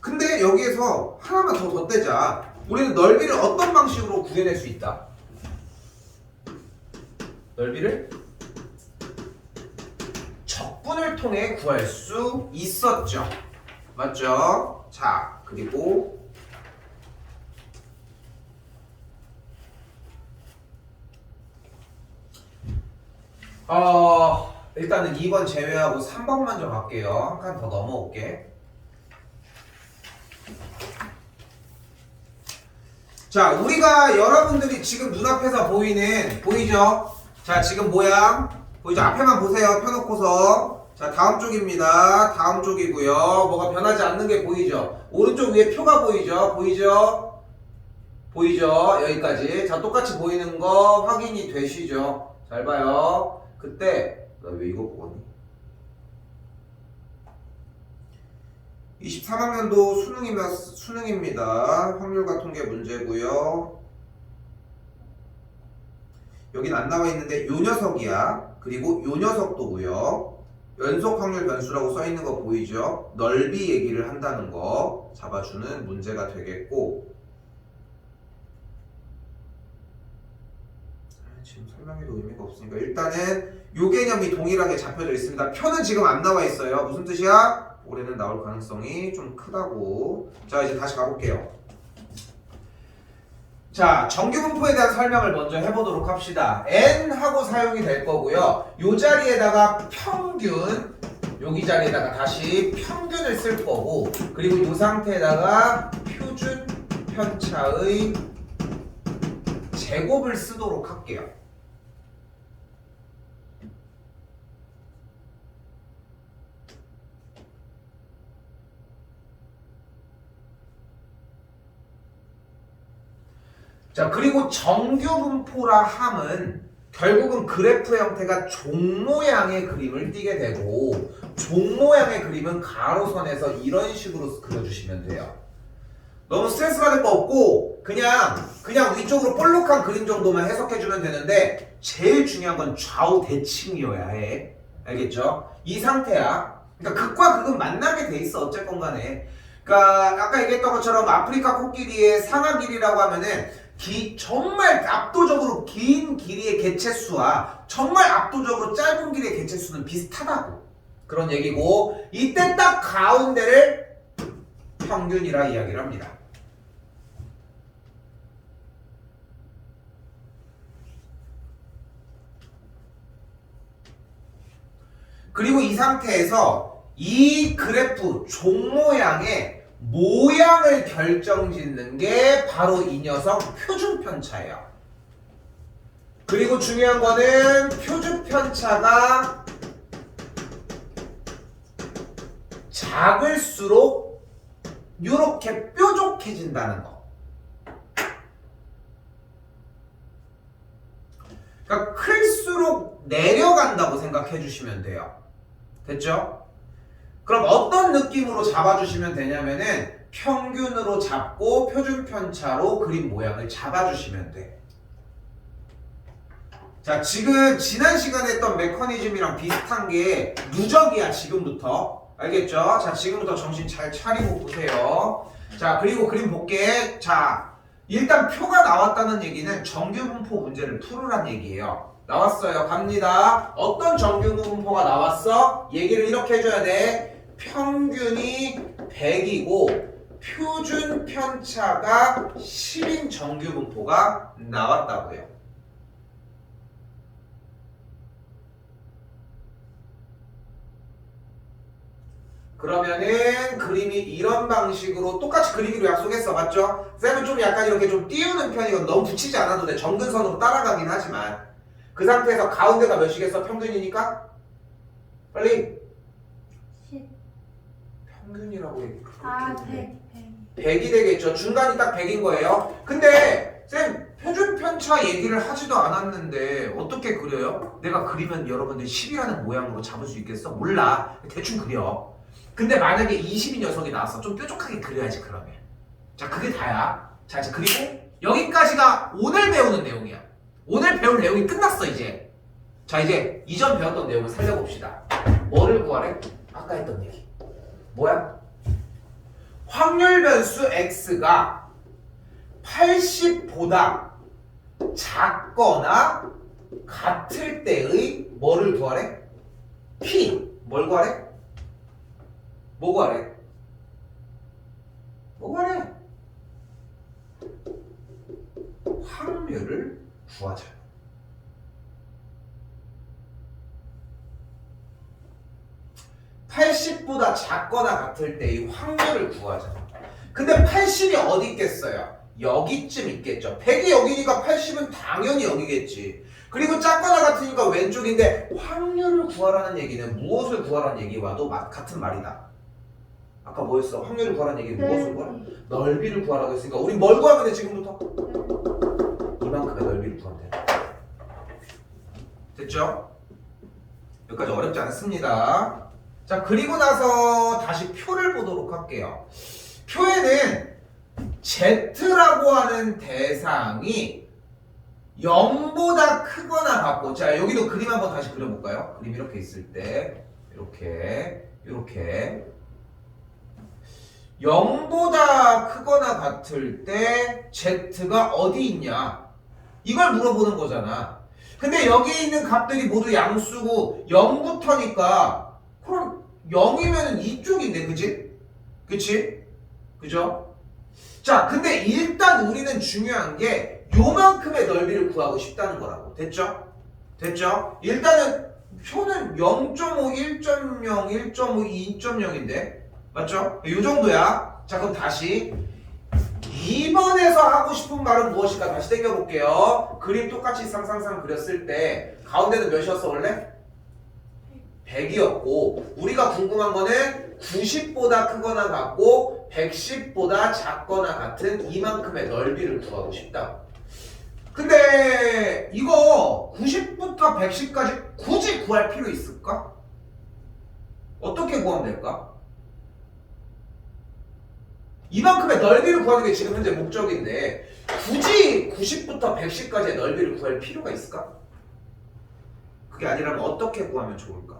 근데 여기에서 하나만 더 덧대자. 우리는 넓이를 어떤 방식으로 구해낼 수 있다? 넓이를 적분을 통해 구할 수 있었죠. 맞죠? 자, 그리고 일단은 2번 제외하고 3번 먼저 갈게요. 한 칸 더 넘어올게. 자, 우리가 여러분들이 지금 눈앞에서 보이죠? 자, 지금 모양 보이죠? 앞에만 보세요. 펴놓고서. 자, 다음 쪽입니다. 다음 쪽이고요. 뭐가 변하지 않는 게 보이죠? 오른쪽 위에 표가 보이죠? 보이죠? 여기까지. 자, 똑같이 보이는 거 확인이 되시죠? 잘 봐요. 그때 나 왜 이거 보니? 23학년도 수능입니다. 확률과 통계 문제고요. 여긴 안 나와 있는데 요 녀석이야. 그리고 요 녀석도고요. 연속 확률 변수라고 써 있는 거 보이죠? 넓이 얘기를 한다는 거 잡아주는 문제가 되겠고, 지금 설명해도 의미가 없으니까 일단은 요 개념이 동일하게 잡혀져 있습니다. 표는 지금 안 나와 있어요. 무슨 뜻이야? 올해는 나올 가능성이 좀 크다고. 자, 이제 다시 가볼게요. 자, 정규분포에 대한 설명을 먼저 해보도록 합시다. n하고 사용이 될 거고요. 요 자리에다가 평균, 여기 자리에다가 다시 평균을 쓸 거고, 그리고 요 상태에다가 표준 편차의 제곱을 쓰도록 할게요. 자, 그리고 정규분포라 함은 결국은 그래프 형태가 종 모양의 그림을 띠게 되고, 종 모양의 그림은 가로선에서 이런 식으로 그려주시면 돼요. 너무 스트레스 받을 거 없고 그냥 위쪽으로 볼록한 그림 정도만 해석해주면 되는데, 제일 중요한 건 좌우 대칭이어야 해. 알겠죠? 이 상태야. 그러니까 극과 극은 만나게 돼 있어. 어쨌건 간에. 그러니까 아까 얘기했던 것처럼 아프리카 코끼리의 상하 길이라고 하면은 정말 압도적으로 긴 길이의 개체수와 정말 압도적으로 짧은 길이의 개체수는 비슷하다고, 그런 얘기고, 이때 딱 가운데를 평균이라 이야기를 합니다. 그리고 이 상태에서 이 그래프 종 모양의 모양을 결정짓는 게 바로 이 녀석 표준 편차예요. 그리고 중요한 거는 표준 편차가 작을수록 이렇게 뾰족해진다는 거. 그러니까 클수록 내려간다고 생각해 주시면 돼요. 됐죠? 그럼 어떤 느낌으로 잡아주시면 되냐면은 평균으로 잡고 표준 편차로 그림 모양을 잡아주시면 돼. 자, 지금 지난 시간에 했던 메커니즘이랑 비슷한 게 누적이야. 지금부터 알겠죠? 자, 지금부터 정신 잘 차리고 보세요. 자, 그리고 그림 볼게. 자, 일단 표가 나왔다는 얘기는 정규분포 문제를 풀으란 얘기예요. 나왔어요. 갑니다. 어떤 정규분포가 나왔어? 얘기를 이렇게 해줘야 돼. 평균이 100이고 표준 편차가 10인 정규분포가 나왔다고요. 그러면은 그림이 이런 방식으로 똑같이 그리기로 약속했어. 맞죠? 쌤은 좀 약간 이렇게 좀 띄우는 편이거든. 너무 붙이지 않아도 돼. 정근선으로 따라가긴 하지만. 그 상태에서 가운데가 몇이겠어? 평균이니까? 빨리. 10. 평균이라고 얘기. 아, 100. 100이 되겠죠. 중간이 딱 100인 거예요. 근데 쌤 표준 편차 얘기를 하지도 않았는데 어떻게 그려요? 내가 그리면 여러분들 10이라는 모양으로 잡을 수 있겠어? 몰라. 대충 그려. 근데 만약에 20인 녀석이 나왔어. 좀 뾰족하게 그려야지 그러면. 자, 그게 다야. 자, 이제 그리고 여기까지가 오늘 배우는 내용이야. 오늘 배울 내용이 끝났어 이제. 자, 이제 이전 배웠던 내용을 살려봅시다. 뭐를 구하래? 아까 했던 얘기. 뭐야? 확률 변수 x가 80보다 작거나 같을 때의 뭐를 구하래? p. 뭘 구하래? 뭐 구하래? 뭐 구하래? 확률을 구하자. 80보다 작거나 같을 때 이 확률을 구하자. 근데 80이 어디 있겠어요? 여기쯤 있겠죠. 100이 여기니까 80은 당연히 여기겠지. 그리고 작거나 같으니까 왼쪽인데 확률을 구하라는 얘기는 무엇을 구하라는 얘기와도 같은 말이다. 아까 뭐였어? 확률을 구하라는 얘기는 무엇을 구하라? 넓이를 구하라고 했으니까 우리 뭘 구하면 돼 지금부터? 이만큼의 넓이를 구하면 돼. 됐죠? 여기까지 어렵지 않습니다. 자, 그리고 나서 다시 표를 보도록 할게요. 표에는 Z라고 하는 대상이 0보다 크거나 같고, 자, 여기도 그림 한번 다시 그려볼까요? 그림 이렇게 있을 때 이렇게 0보다 크거나 같을 때 Z가 어디 있냐? 이걸 물어보는 거잖아. 근데 여기에 있는 값들이 모두 양수고 0부터니까 그럼 0이면 이쪽인데, 그치? 그죠? 자, 근데 일단 우리는 중요한 게 요만큼의 넓이를 구하고 싶다는 거라고. 됐죠? 일단은 표는 0.5, 1.0, 1.5, 2.0인데 맞죠? 요 정도야. 자, 그럼 다시 2번에서 하고 싶은 말은 무엇일까? 다시 당겨볼게요. 그림 똑같이 쌍쌍쌍 그렸을 때 가운데는 몇이었어 원래? 100이었고 우리가 궁금한 거는 90보다 크거나 같고 110보다 작거나 같은 이만큼의 넓이를 구하고 싶다. 근데 이거 90부터 110까지 굳이 구할 필요 있을까? 어떻게 구하면 될까? 이만큼의 넓이를 구하는 게 지금 현재 목적인데 굳이 90부터 110까지의 넓이를 구할 필요가 있을까? 그게 아니라면 어떻게 구하면 좋을까?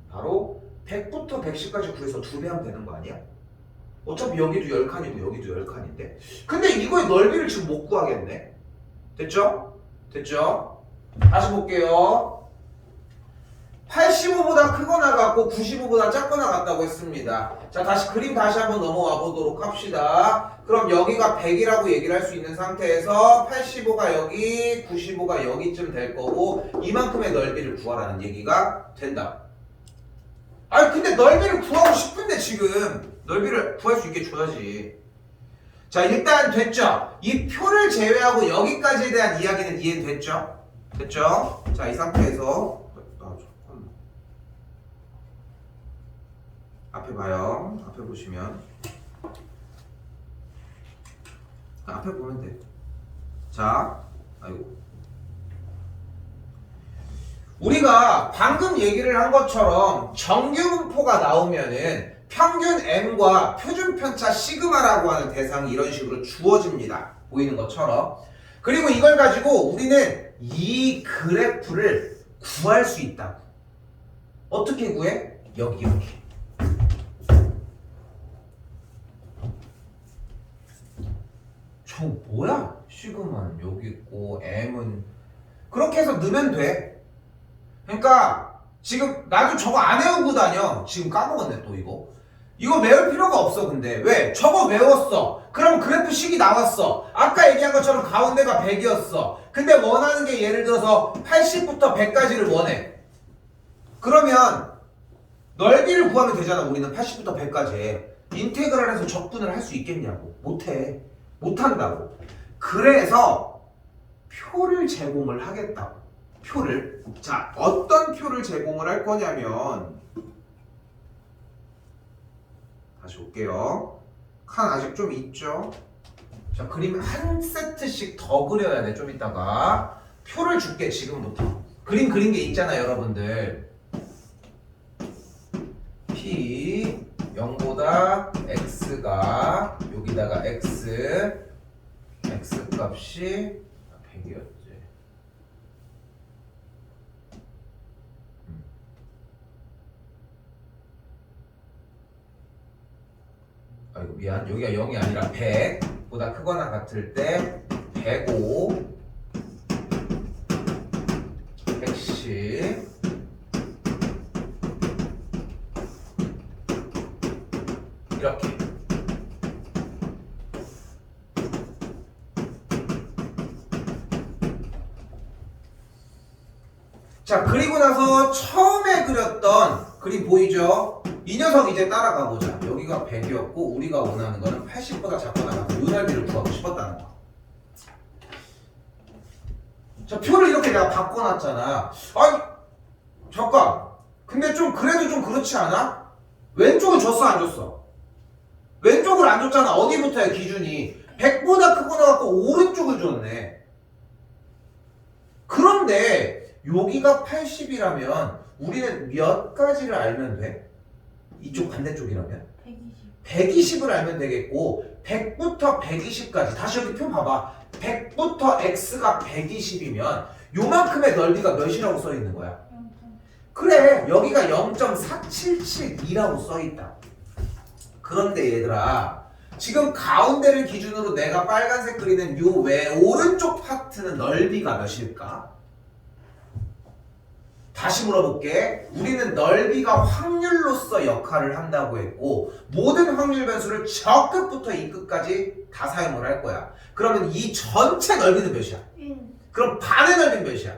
바로 100부터 110까지 구해서 2배 하면 되는 거 아니야? 어차피 여기도 10칸이고 여기도 10칸인데 근데 이거의 넓이를 지금 못 구하겠네. 됐죠? 다시 볼게요. 85보다 크거나 같고 95보다 작거나 같다고 했습니다. 자, 다시 그림 다시 한번 넘어와 보도록 합시다. 그럼 여기가 100이라고 얘기를 할 수 있는 상태에서 85가 여기, 95가 여기쯤 될 거고 이만큼의 넓이를 구하라는 얘기가 된다. 아니 근데 넓이를 구하고 싶은데 지금 넓이를 구할 수 있게 줘야지. 자, 일단 됐죠? 이 표를 제외하고 여기까지에 대한 이야기는 이해됐죠? 자, 이 상태에서 앞에 봐요. 앞에 보시면 앞에 보면 돼. 자, 아이고. 우리가 방금 얘기를 한 것처럼 정규분포가 나오면은 평균 m과 표준 편차 시그마라고 하는 대상이 이런 식으로 주어집니다. 보이는 것처럼. 그리고 이걸 가지고 우리는 이 그래프를 구할 수 있다. 어떻게 구해? 여기. 저 뭐야? 시그마는 여기 있고 m은 그렇게 해서 넣으면 돼. 그러니까 지금 나도 저거 안 외우고 다녀. 지금 까먹었네 또 이거 외울 필요가 없어. 근데 왜? 저거 외웠어. 그럼 그래프식이 나왔어. 아까 얘기한 것처럼 가운데가 100이었어. 근데 원하는 게 예를 들어서 80부터 100까지를 원해. 그러면 넓이를 구하면 되잖아. 우리는 80부터 100까지 인테그랄해서 적분을 할 수 있겠냐고. 못한다고. 그래서 표를 제공을 하겠다고. 표를. 자, 어떤 표를 제공을 할 거냐면 다시 올게요. 칸 아직 좀 있죠? 자, 그림 한 세트씩 더 그려야 돼. 좀 이따가 표를 줄게. 지금부터 그림 그린 게 있잖아 여러분들. P 0보다 x가 여기다가 x 값이 100이었지. 아이고 미안. 여기가 0이 아니라 100보다 크거나 같을 때 105, 110 이렇게. 자, 그리고 나서 처음에 그렸던 그림 보이죠? 이 녀석 이제 따라가 보자. 여기가 100이었고 우리가 원하는 거는 80보다 작거나 같은 요 넓이를 구하고 싶었다는 거. 자, 표를 이렇게 내가 바꿔놨잖아. 아니, 잠깐. 근데 좀 그래도 좀 그렇지 않아? 왼쪽은 줬어 안 줬어? 왼쪽을 안 줬잖아. 어디부터야 기준이? 100보다 크고 나갖고 오른쪽을 줬네. 그런데 여기가 80이라면 우리는 몇 가지를 알면 돼? 이쪽 반대쪽이라면? 120. 120을 알면 되겠고 100부터 120까지 다시 여기 표 봐봐. 100부터 x가 120이면 요만큼의 넓이가 몇이라고 써 있는 거야? 0. 그래, 여기가 0.4772라고 써 있다. 그런데 얘들아, 지금 가운데를 기준으로 내가 빨간색 그리는 요 외 오른쪽 파트는 넓이가 몇일까? 다시 물어볼게. 우리는 넓이가 확률로서 역할을 한다고 했고 모든 확률 변수를 저 끝부터 이 끝까지 다 사용을 할 거야. 그러면 이 전체 넓이는 몇이야? 1. 그럼 반의 넓이는 몇이야?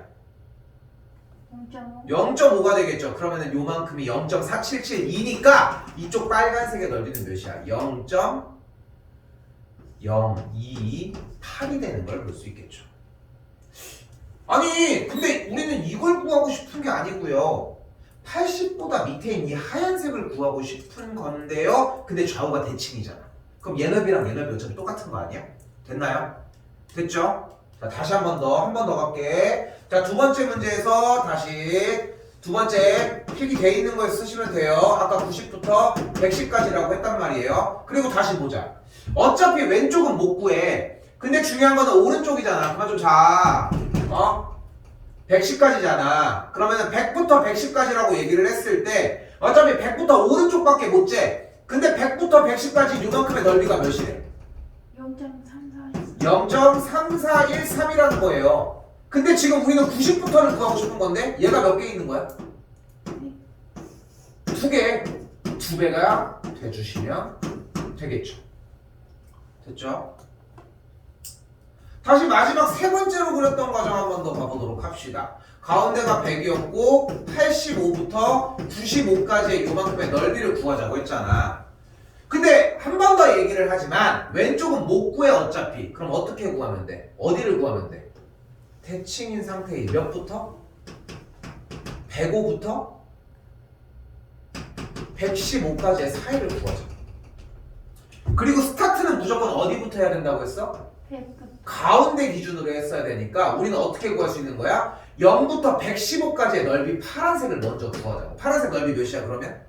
0.5. 0.5가 되겠죠. 그러면은 요만큼이 0.4772니까 이쪽 빨간색의 넓이는 몇이야? 0.028이 되는 걸 볼 수 있겠죠. 아니, 근데 우리는 이걸 구하고 싶은 게 아니고요. 80보다 밑에 있는 이 하얀색을 구하고 싶은 건데요. 근데 좌우가 대칭이잖아. 그럼 얘 넓이랑 얘 넓이 어차피 똑같은 거 아니야? 됐나요? 됐죠? 자, 다시 한 번 더 갈게. 자, 두 번째 문제에서 다시 두 번째 필기 돼 있는 거에 쓰시면 돼요. 아까 90부터 110까지라고 했단 말이에요. 그리고 다시 보자. 어차피 왼쪽은 못 구해. 근데 중요한 거는 오른쪽이잖아. 그만 좀 자. 110까지잖아. 그러면은 100부터 110까지라고 얘기를 했을 때 어차피 100부터 오른쪽밖에 못 재. 근데 100부터 110까지 요만큼의 넓이가 몇이래? 0.3413이라는 거예요. 근데 지금 우리는 90부터를 구하고 싶은 건데 얘가 몇 개 있는 거야? 2개. 2배가 돼주시면 되겠죠. 됐죠? 다시 마지막 세 번째로 그렸던 과정 한 번 더 가보도록 합시다. 가운데가 100이었고 85부터 95까지의 요만큼의 넓이를 구하자고 했잖아. 근데 한 번 더 얘기를 하지만 왼쪽은 못 구해 어차피. 그럼 어떻게 구하면 돼? 어디를 구하면 돼? 대칭인 상태의 몇부터? 105부터 115까지의 사이를 구하자. 그리고 스타트는 무조건 어디부터 해야 된다고 했어? 100. 가운데 기준으로 했어야 되니까 우리는 어떻게 구할 수 있는 거야? 0부터 115까지의 넓이 파란색을 먼저 구하자고. 파란색 넓이 몇이야 그러면?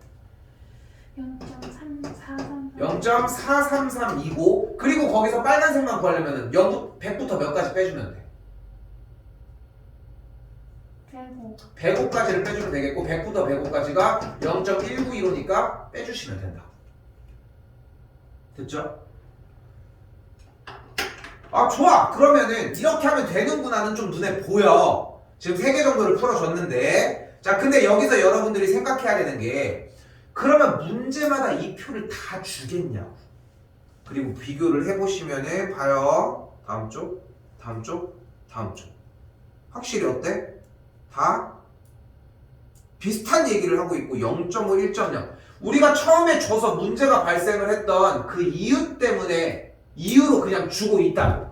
0.3433. 0.4332고 그리고 거기서 빨간색만 구하려면 100부터 몇까지 빼주면 돼? 105. 105까지를 빼주면 되겠고 100부터 105까지가 0.192로니까 빼주시면 된다. 됐죠? 아, 좋아. 그러면은 이렇게 하면 되는구나는 좀 눈에 보여. 지금 3개 정도를 풀어줬는데 자, 근데 여기서 여러분들이 생각해야 되는 게 그러면 문제마다 이 표를 다 주겠냐고. 그리고 비교를 해보시면은 봐요. 다음 쪽, 다음 쪽, 다음 쪽. 확실히 어때? 다 비슷한 얘기를 하고 있고 0.5, 1.0 우리가 처음에 줘서 문제가 발생을 했던 그 이유 때문에 이유로 그냥 주고 있다고.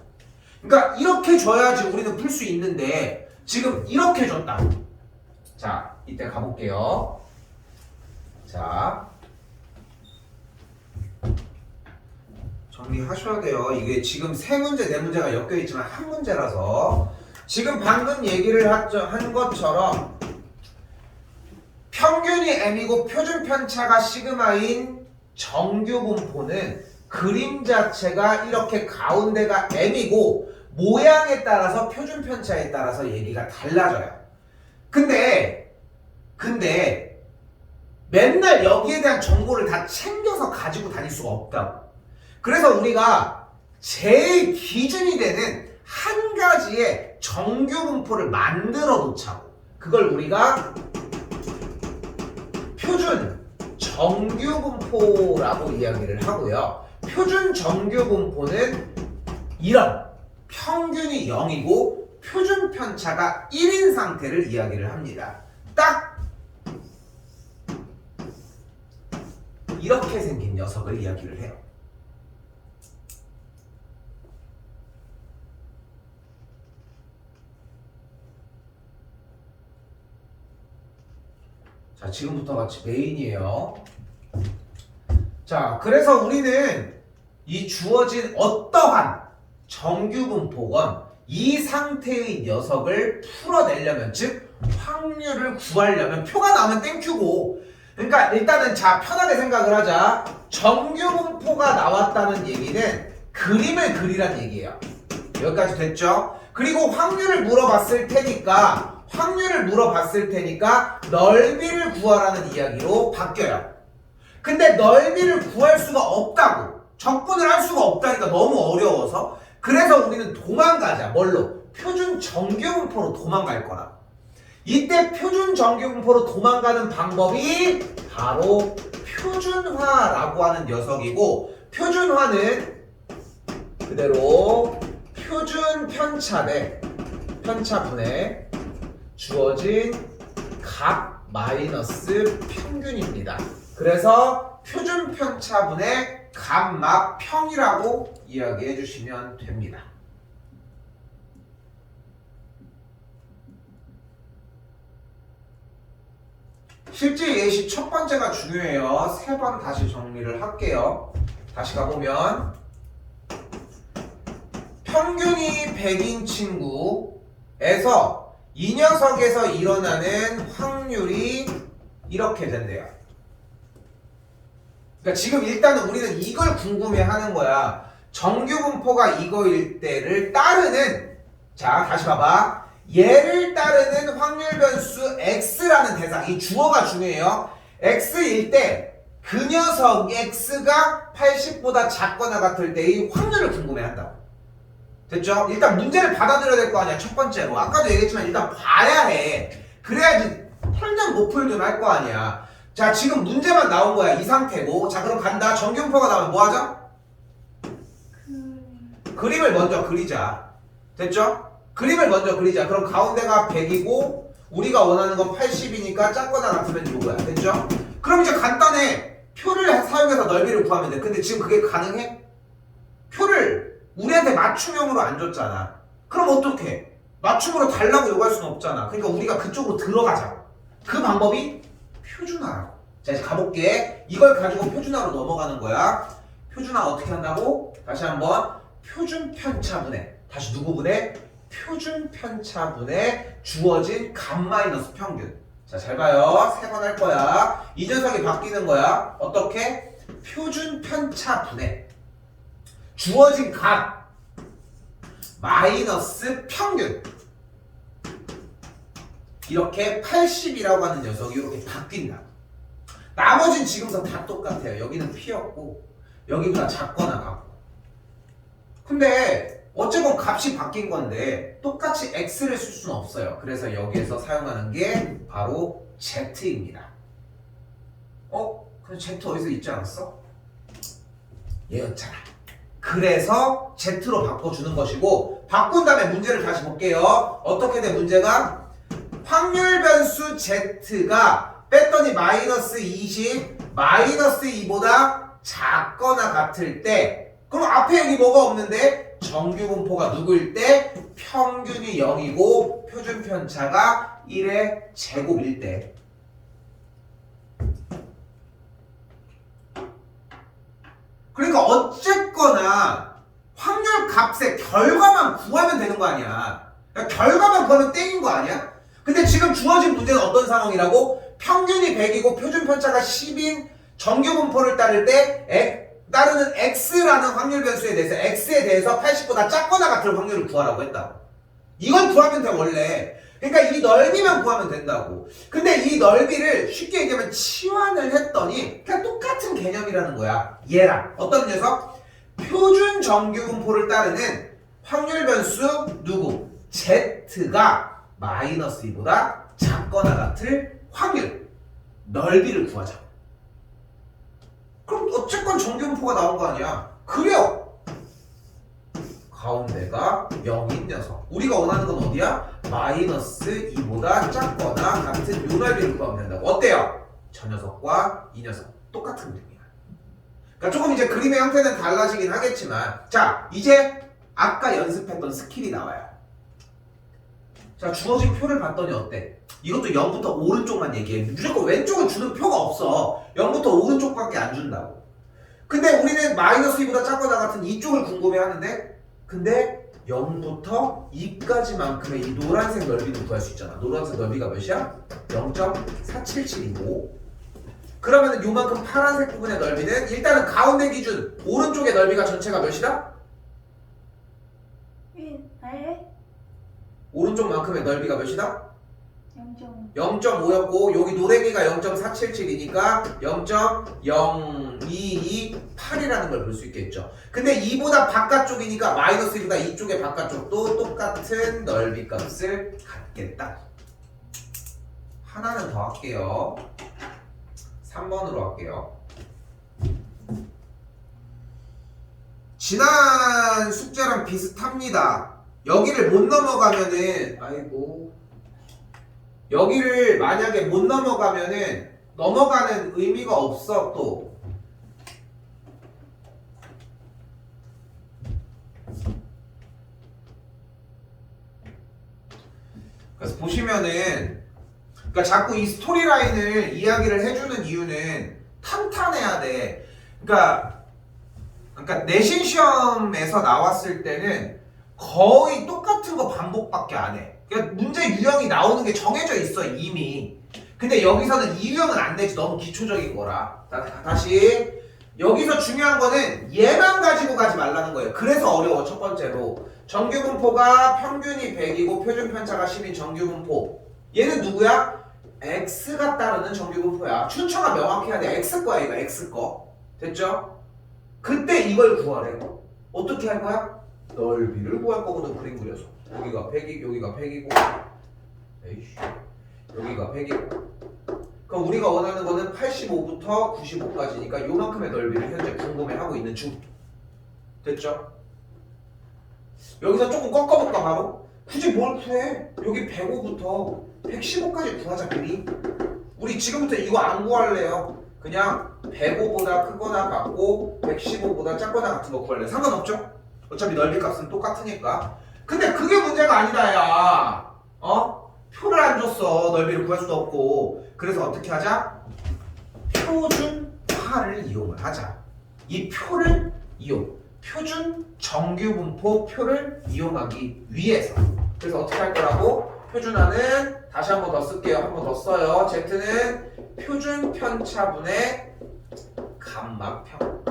그러니까 이렇게 줘야지 우리는 풀 수 있는데 지금 이렇게 줬다. 자, 이때 가볼게요. 자, 정리하셔야 돼요. 이게 지금 세 문제, 네 문제가 엮여 있지만 한 문제라서 지금 방금 얘기를 한 것처럼 평균이 m이고 표준 편차가 시그마인 정규 분포는 그림 자체가 이렇게 가운데가 m이고 모양에 따라서 표준 편차에 따라서 얘기가 달라져요. 근데 맨날 여기에 대한 정보를 다 챙겨서 가지고 다닐 수가 없다고. 그래서 우리가 제일 기준이 되는 한 가지의 정규 분포를 만들어 놓자고. 그걸 우리가 표준 정규 분포라고 이야기를 하고요. 표준 정규 분포는 이런 평균이 0이고 표준 편차가 1인 상태를 이야기를 합니다. 딱 이렇게 생긴 녀석을 이야기를 해요. 자, 지금부터 같이 메인이에요. 자, 그래서 우리는 이 주어진 어떠한 정규분포건 이 상태의 녀석을 풀어내려면, 즉 확률을 구하려면 표가 나오면 땡큐고, 그러니까 일단은 자 편하게 생각을 하자. 정규분포가 나왔다는 얘기는 그림을 그리란 얘기예요. 여기까지 됐죠? 그리고 확률을 물어봤을 테니까 넓이를 구하라는 이야기로 바뀌어요. 근데 넓이를 구할 수가 없다고, 접근을 할 수가 없다니까 너무 어려워서, 그래서 우리는 도망가자. 뭘로? 표준 정규분포로 도망갈 거라. 이때 표준 정규분포로 도망가는 방법이 바로 표준화라고 하는 녀석이고, 표준화는 그대로 표준 편차분의 주어진 값 마이너스 평균입니다. 그래서 표준 편차분의 값 평이라고 이야기해 주시면 됩니다. 실제 예시 첫 번째가 중요해요. 3번 다시 정리를 할게요. 다시 가보면 평균이 100인 친구에서 이 녀석에서 일어나는 확률이 이렇게 된대요. 그러니까 지금 일단은 우리는 이걸 궁금해하는 거야. 정규분포가 이거일 때를 따르는, 자 다시 봐봐, 얘를 따르는 확률 변수 x라는 대상, 이 주어가 중요해요. x일 때 그 녀석 x가 80보다 작거나 같을 때의 확률을 궁금해한다고. 됐죠? 일단 문제를 받아들여야 될 거 아니야. 첫 번째로 아까도 얘기했지만 일단 봐야 해. 그래야지 풀든 못 풀든 할 거 아니야. 자, 지금 문제만 나온 거야. 이 상태고. 자, 그럼 간다. 정규분포가 나오면 뭐 하자? 그림을 먼저 그리자. 됐죠? 그림을 먼저 그리자. 그럼 가운데가 100이고 우리가 원하는 건 80이니까 작거나 같으면 이거야. 됐죠? 그럼 이제 간단해. 표를 사용해서 넓이를 구하면 돼. 근데 지금 그게 가능해? 표를 우리한테 맞춤형으로 안 줬잖아. 그럼 어떡해? 맞춤으로 달라고 요구할 수는 없잖아. 그러니까 우리가 그쪽으로 들어가자고. 그 방법이 표준화라고. 자, 이제 가볼게. 이걸 가지고 표준화로 넘어가는 거야. 표준화 어떻게 한다고? 다시 한번. 표준 편차분의, 다시 누구 분의? 표준 편차분의 주어진 값 마이너스 평균. 자, 잘 봐요. 3번 할 거야. 이 녀석이 바뀌는 거야. 어떻게? 표준 편차분의 주어진 값 마이너스 평균. 이렇게 80이라고 하는 녀석이 이렇게 바뀐다. 나머지는 지금부터 다 똑같아요. 여기는 P였고 여기보다 작거나 같고. 근데 어쨌건 값이 바뀐 건데 똑같이 X를 쓸 수는 없어요. 그래서 여기에서 사용하는 게 바로 Z입니다. 근데 Z 어디서 있지 않았어? 얘였잖아. 그래서 Z로 바꿔주는 것이고, 바꾼 다음에 문제를 다시 볼게요. 어떻게 돼 문제가? 확률 변수 Z가 뺐더니 마이너스 20, 마이너스 2보다 작거나 같을 때, 그럼 앞에 여기 뭐가 없는데? 정규분포가 누구일 때? 평균이 0이고 표준 편차가 1의 제곱일 때. 그러니까 어쨌거나 확률 값의 결과만 구하면 되는 거 아니야. 그러니까 결과만 구하면 땡인 거 아니야? 근데 지금 주어진 문제는 어떤 상황이라고? 평균이 100이고 표준 편차가 10인 정규분포를 따를 때 따르는 x라는 확률 변수에 대해서 x에 대해서 80보다 작거나 같을 확률을 구하라고 했다고. 이건 구하면 돼 원래. 그러니까 이 넓이만 구하면 된다고. 근데 이 넓이를 쉽게 얘기하면 치환을 했더니 그냥 똑같은 개념이라는 거야. 얘랑 어떤 녀석? 표준 정규분포를 따르는 확률 변수 누구? z가 마이너스 2보다 작거나 같을 확률 넓이를 구하자. 그럼 어쨌건 정규분포가 나온 거 아니야. 그려. 가운데가 0인 녀석. 우리가 원하는 건 어디야? 마이너스 2보다 작거나 같은 요 넓이를 구하면 된다고. 어때요? 저 녀석과 이 녀석 똑같은 그림이야. 그러니까 조금 이제 그림의 형태는 달라지긴 하겠지만, 자 이제 아까 연습했던 스킬이 나와요. 자 주어진 표를 봤더니 어때? 이것도 0부터 오른쪽만 얘기해. 무조건 왼쪽은 주는 표가 없어. 0부터 오른쪽밖에 안 준다고. 근데 우리는 마이너스 2보다 작거나 같은 이쪽을 궁금해 하는데, 근데 0부터 2까지만큼의 이 노란색 넓이도 구할 수 있잖아. 노란색 넓이가 몇이야? 0.477이고, 그러면은 요만큼 파란색 부분의 넓이는 일단은 가운데 기준 오른쪽의 넓이가 전체가 몇이다? 1, 오른쪽만큼의 넓이가 몇이다? 0.5. 0.5였고 여기 노랭이가 0.477이니까 0.0228이라는 걸 볼 수 있겠죠. 근데 2보다 바깥쪽이니까 마이너스 2보다 이쪽의 바깥쪽도 똑같은 넓이 값을 갖겠다. 하나는 더 할게요. 3번으로 할게요. 지난 숙제랑 비슷합니다. 여기를 못 넘어가면은, 아이고, 여기를 만약에 못 넘어가면은 넘어가는 의미가 없어. 또 그래서 보시면은, 그러니까 자꾸 이 스토리라인을 이야기를 해주는 이유는 탄탄해야 돼. 그러니까 내신 시험에서 나왔을 때는 거의 똑같은 거 반복밖에 안 해. 그러니까 문제 유형이 나오는 게 정해져 있어 이미. 근데 여기서는 이 유형은 안 되지. 너무 기초적인 거라. 다시 여기서 중요한 거는 얘만 가지고 가지 말라는 거예요. 그래서 어려워. 첫 번째로 정규분포가 평균이 100이고 표준 편차가 10인 정규분포. 얘는 누구야? x가 따르는 정규분포야. 출처가 명확해야 돼. x 거야 이거. x 거. 됐죠? 그때 이걸 구하래. 어떻게 할 거야? 넓이를 구할 거거든. 그림 그려서. 여기가 100이, 여기가 100이고, 에이씨, 여기가 100이고. 그럼 우리가 원하는 거는 85부터 95까지니까 요만큼의 넓이를 현재 궁금해하고 있는 중. 됐죠? 여기서 조금 꺾어볼까 바로? 굳이 뭘 구해? 여기 105부터 115까지 구하자 미리. 우리 지금부터 이거 안 구할래요. 그냥 105보다 크거나 같고 115보다 작거나 같은 거 구할래요. 상관없죠? 어차피 넓이 값은 똑같으니까. 근데 그게 문제가 아니다 야. 표를 안 줬어. 넓이를 구할 수도 없고. 그래서 어떻게 하자? 표준파를 이용을 하자. 이 표를 표준 정규분포 표를 이용하기 위해서. 그래서 어떻게 할 거라고? 표준화는 다시 한 번 더 쓸게요. 한 번 더 써요. Z는 표준 편차분의 감마평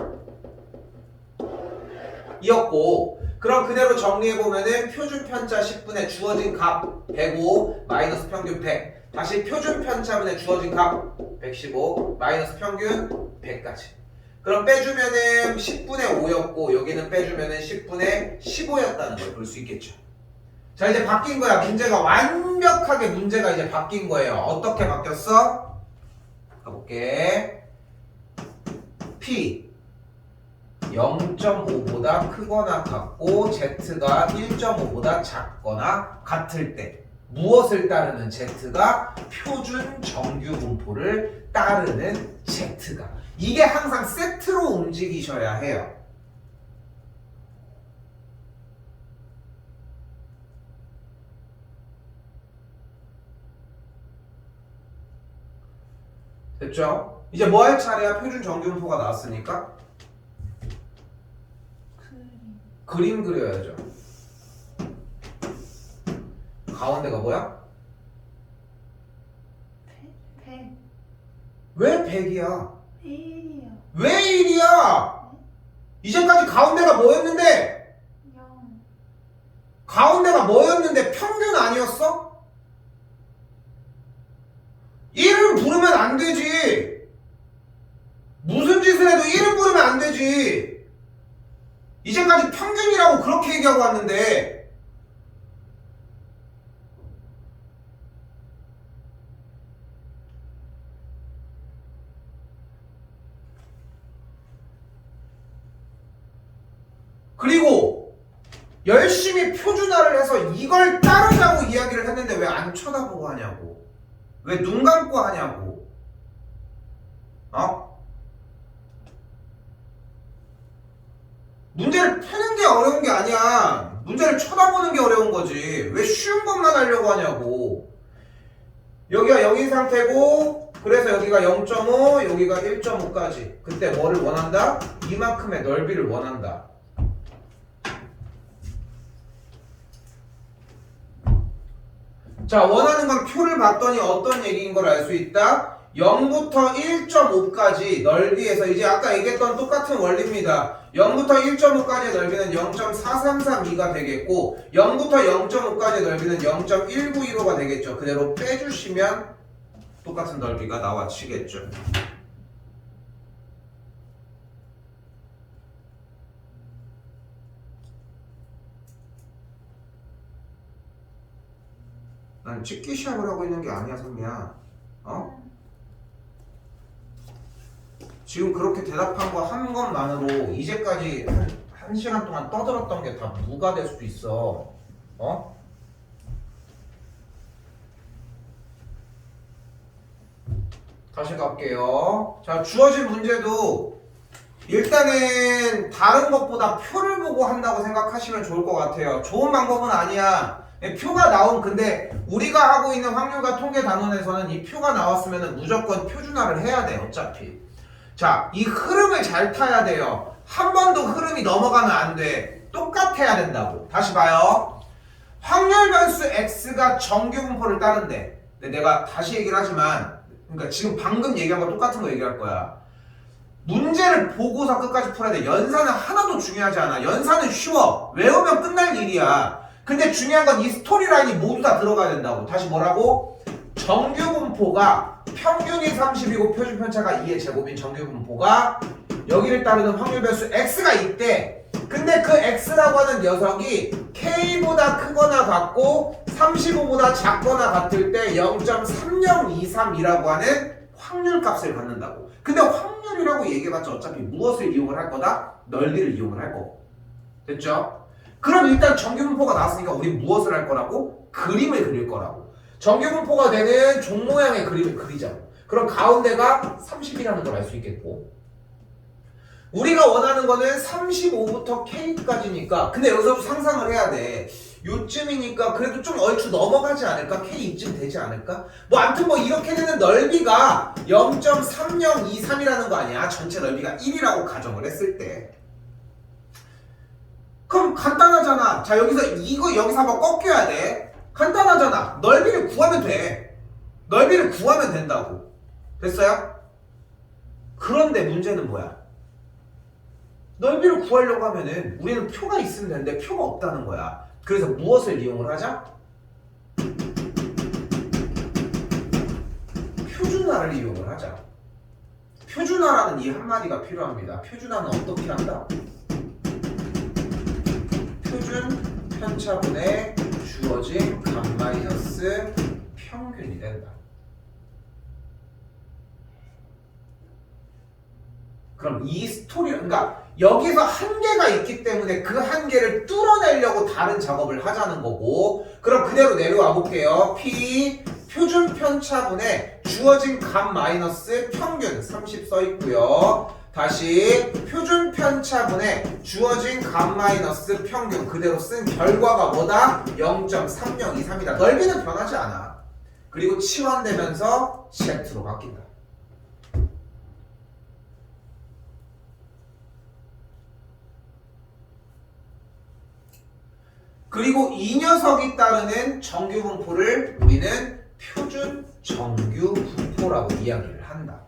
이었고, 그럼 그대로 정리해보면은 표준 편차 10분의 주어진 값 105 마이너스 평균 100, 다시 표준 편차분의 주어진 값 115 마이너스 평균 100까지. 그럼 빼주면은 10분의 5였고 여기는 빼주면은 10분의 15였다는 걸 볼 수 있겠죠. 자 이제 바뀐 거야. 문제가 완벽하게 문제가 이제 바뀐 거예요. 어떻게 바뀌었어? 가볼게. P 0.5보다 크거나 같고 Z가 1.5보다 작거나 같을 때 무엇을 따르는 Z가? 표준 정규분포를 따르는 Z가. 이게 항상 세트로 움직이셔야 해요. 됐죠? 이제 뭐 할 차례야? 표준 정규분포가 나왔으니까 그림 그려야죠. 가운데가 뭐야? 100. 왜 100이야? 1이요. 왜 1이야? 이제까지 가운데가 뭐였는데? 0. 가운데가 뭐였는데 평균 아니었어? 1을 부르면 안 되지. 무슨 짓을 해도 1을 부르면 안 되지. 이제까지 평균이라고 그렇게 얘기하고 왔는데. 그리고 열심히 표준화를 해서 이걸 따르자고 이야기를 했는데 왜 안 쳐다보고 하냐고. 왜 눈 감고 하냐고. 문제를 푸는 게 어려운 게 아니야. 문제를 쳐다보는 게 어려운 거지. 왜 쉬운 것만 하려고 하냐고. 여기가 0인 상태고, 그래서 여기가 0.5, 여기가 1.5까지. 그때 뭐를 원한다? 이만큼의 넓이를 원한다. 자, 원하는 건 표를 봤더니 어떤 얘기인 걸 알 수 있다? 0부터 1.5까지 넓이에서 이제 아까 얘기했던 똑같은 원리입니다. 0부터 1.5까지의 넓이는 0.4332가 되겠고 0부터 0.5까지의 넓이는 0.1915가 되겠죠. 그대로 빼주시면 똑같은 넓이가 나와치겠죠. 난 찍기 시합을 하고 있는 게 아니야, 선미야. 지금 그렇게 대답한 거 한 것만으로 이제까지 한 시간 동안 떠들었던 게 다 무가 될 수도 있어. 다시 갈게요. 자, 주어진 문제도 일단은 다른 것보다 표를 보고 한다고 생각하시면 좋을 것 같아요. 좋은 방법은 아니야. 표가 나온, 근데 우리가 하고 있는 확률과 통계 단원에서는 이 표가 나왔으면 무조건 표준화를 해야 돼, 어차피. 자, 이 흐름을 잘 타야 돼요. 한 번도 흐름이 넘어가면 안 돼. 똑같아야 된다고. 다시 봐요. 확률 변수 x가 정규 분포를 따른대. 근데 내가 다시 얘기를 하지만, 그러니까 지금 방금 얘기한 거 똑같은 거 얘기할 거야. 문제를 보고서 끝까지 풀어야 돼. 연산은 하나도 중요하지 않아. 연산은 쉬워. 외우면 끝날 일이야. 근데 중요한 건 이 스토리라인이 모두 다 들어가야 된다고. 다시 뭐라고? 정규 분포가 평균이 30이고 표준 편차가 2의 제곱인 정규 분포가 여기를 따르는 확률 변수 x가 있대. 근데 그 x라고 하는 녀석이 k보다 크거나 같고 35보다 작거나 같을 때 0.3023이라고 하는 확률 값을 갖는다고. 근데 확률이라고 얘기해봤자 어차피 무엇을 이용을 할 거다? 넓이를 이용을 할 거고. 됐죠? 그럼 일단 정규분포가 나왔으니까 우리 무엇을 할 거라고? 그림을 그릴 거라고. 정규분포가 되는 종 모양의 그림을 그리자. 그럼 가운데가 30이라는 걸 알 수 있겠고, 우리가 원하는 거는 35부터 K까지니까, 근데 여기서 상상을 해야 돼. 요쯤이니까 그래도 좀 얼추 넘어가지 않을까? K 이쯤 되지 않을까? 뭐 아무튼 뭐 이렇게 되는 넓이가 0.3023이라는 거 아니야. 전체 넓이가 1이라고 가정을 했을 때. 그럼 간단하잖아. 자, 여기서 한번 꺾여야 돼. 간단하잖아. 넓이를 구하면 돼. 넓이를 구하면 된다고. 됐어요? 그런데 문제는 뭐야? 넓이를 구하려고 하면은 우리는 표가 있으면 되는데 표가 없다는 거야. 그래서 무엇을 이용을 하자? 표준화를 이용을 하자. 표준화라는 이 한마디가 필요합니다. 표준화는 어떻게 한다? 표준 편차분의 주어진 값 마이너스 평균이 된다. 그럼 이 스토리, 그러니까 여기서 한계가 있기 때문에 그 한계를 뚫어내려고 다른 작업을 하자는 거고, 그럼 그대로 내려와 볼게요. P 표준 편차분의 주어진 값 마이너스 평균 30 써 있고요. 다시 표준 편차분의 주어진 값 마이너스 평균 그대로 쓴 결과가 뭐다? 0.3023이다. 넓이는 변하지 않아. 그리고 치환되면서 Z로 바뀐다. 그리고 이 녀석이 따르는 정규 분포를 우리는 표준 정규 분포라고 이야기를 한다.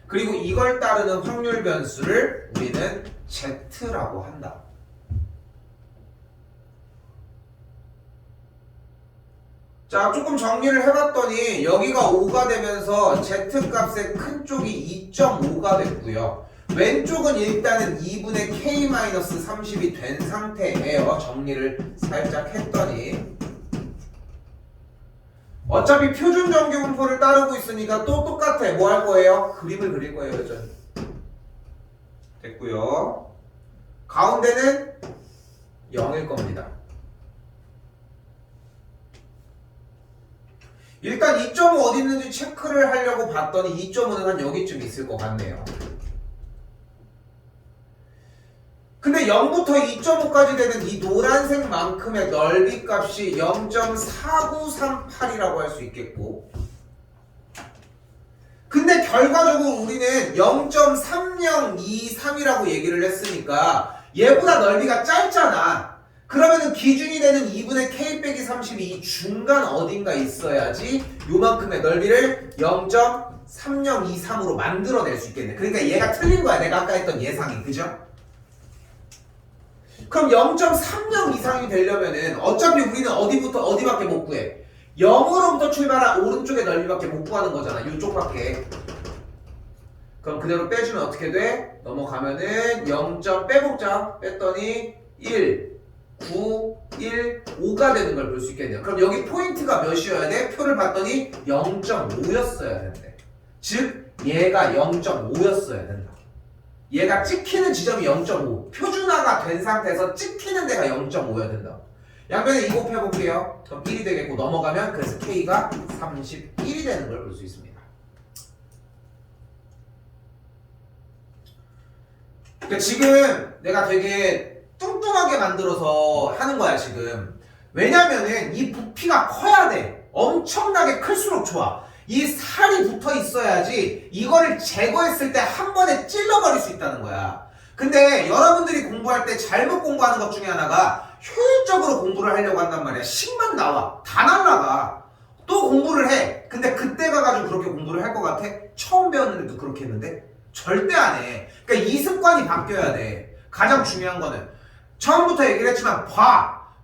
그리고 이걸 따르는 확률 변수를 우리는 Z라고 한다. 자, 조금 정리를 해봤더니 여기가 5가 되면서 Z값의 큰 쪽이 2.5가 됐고요. 왼쪽은 일단은 2분의 K-30이 된 상태예요. 정리를 살짝 했더니 어차피 표준 정규 분포를 따르고 있으니까 또 똑같아. 뭐 할 거예요? 그림을 그릴 거예요, 여전히. 됐고요. 가운데는 0일 겁니다. 일단 2.5 어디 있는지 체크를 하려고 봤더니 2.5는 한 여기쯤 있을 것 같네요. 근데 0부터 2.5까지 되는 이 노란색만큼의 넓이 값이 0.4938이라고 할 수 있겠고, 근데 결과적으로 우리는 0.3023이라고 얘기를 했으니까 얘보다 넓이가 짧잖아. 그러면은 기준이 되는 2분의 k 빼기 32 중간 어딘가 있어야지 요만큼의 넓이를 0.3023으로 만들어낼 수 있겠네. 그러니까 얘가 틀린 거야. 내가 아까 했던 예상이. 그죠? 그럼 0.30 이상이 되려면은 어차피 우리는 어디부터 어디밖에 못 구해? 0으로부터 출발한 오른쪽의 넓이밖에 못 구하는 거잖아. 이쪽밖에. 그럼 그대로 빼주면 어떻게 돼? 넘어가면은 0. 빼복자. 뺐더니 1, 9, 1, 5가 되는 걸 볼 수 있겠네요. 그럼 여기 포인트가 몇이어야 돼? 표를 봤더니 0.5였어야 된대. 즉 얘가 0.5였어야 된다. 얘가 찍히는 지점이 0.5. 표준화가 된 상태에서 찍히는 데가 0.5여야 된다. 양변에 2 곱해볼게요. 그럼 1이 되겠고 넘어가면 그래서 K가 31이 되는 걸 볼 수 있습니다. 그러니까 지금 내가 되게 뚱뚱하게 만들어서 하는 거야 지금. 왜냐면은 이 부피가 커야 돼. 엄청나게 클수록 좋아. 이 살이 붙어 있어야지 이거를 제거했을 때 한 번에 찔러버릴 수 있다는 거야. 근데 여러분들이 공부할 때 잘못 공부하는 것 중에 하나가 효율적으로 공부를 하려고 한단 말이야. 식만 나와. 다 날라가. 또 공부를 해. 근데 그때 가가지고 그렇게 공부를 할 것 같아? 처음 배웠는데도 그렇게 했는데? 절대 안 해. 그러니까 이 습관이 바뀌어야 돼. 가장 중요한 거는 처음부터 얘기를 했지만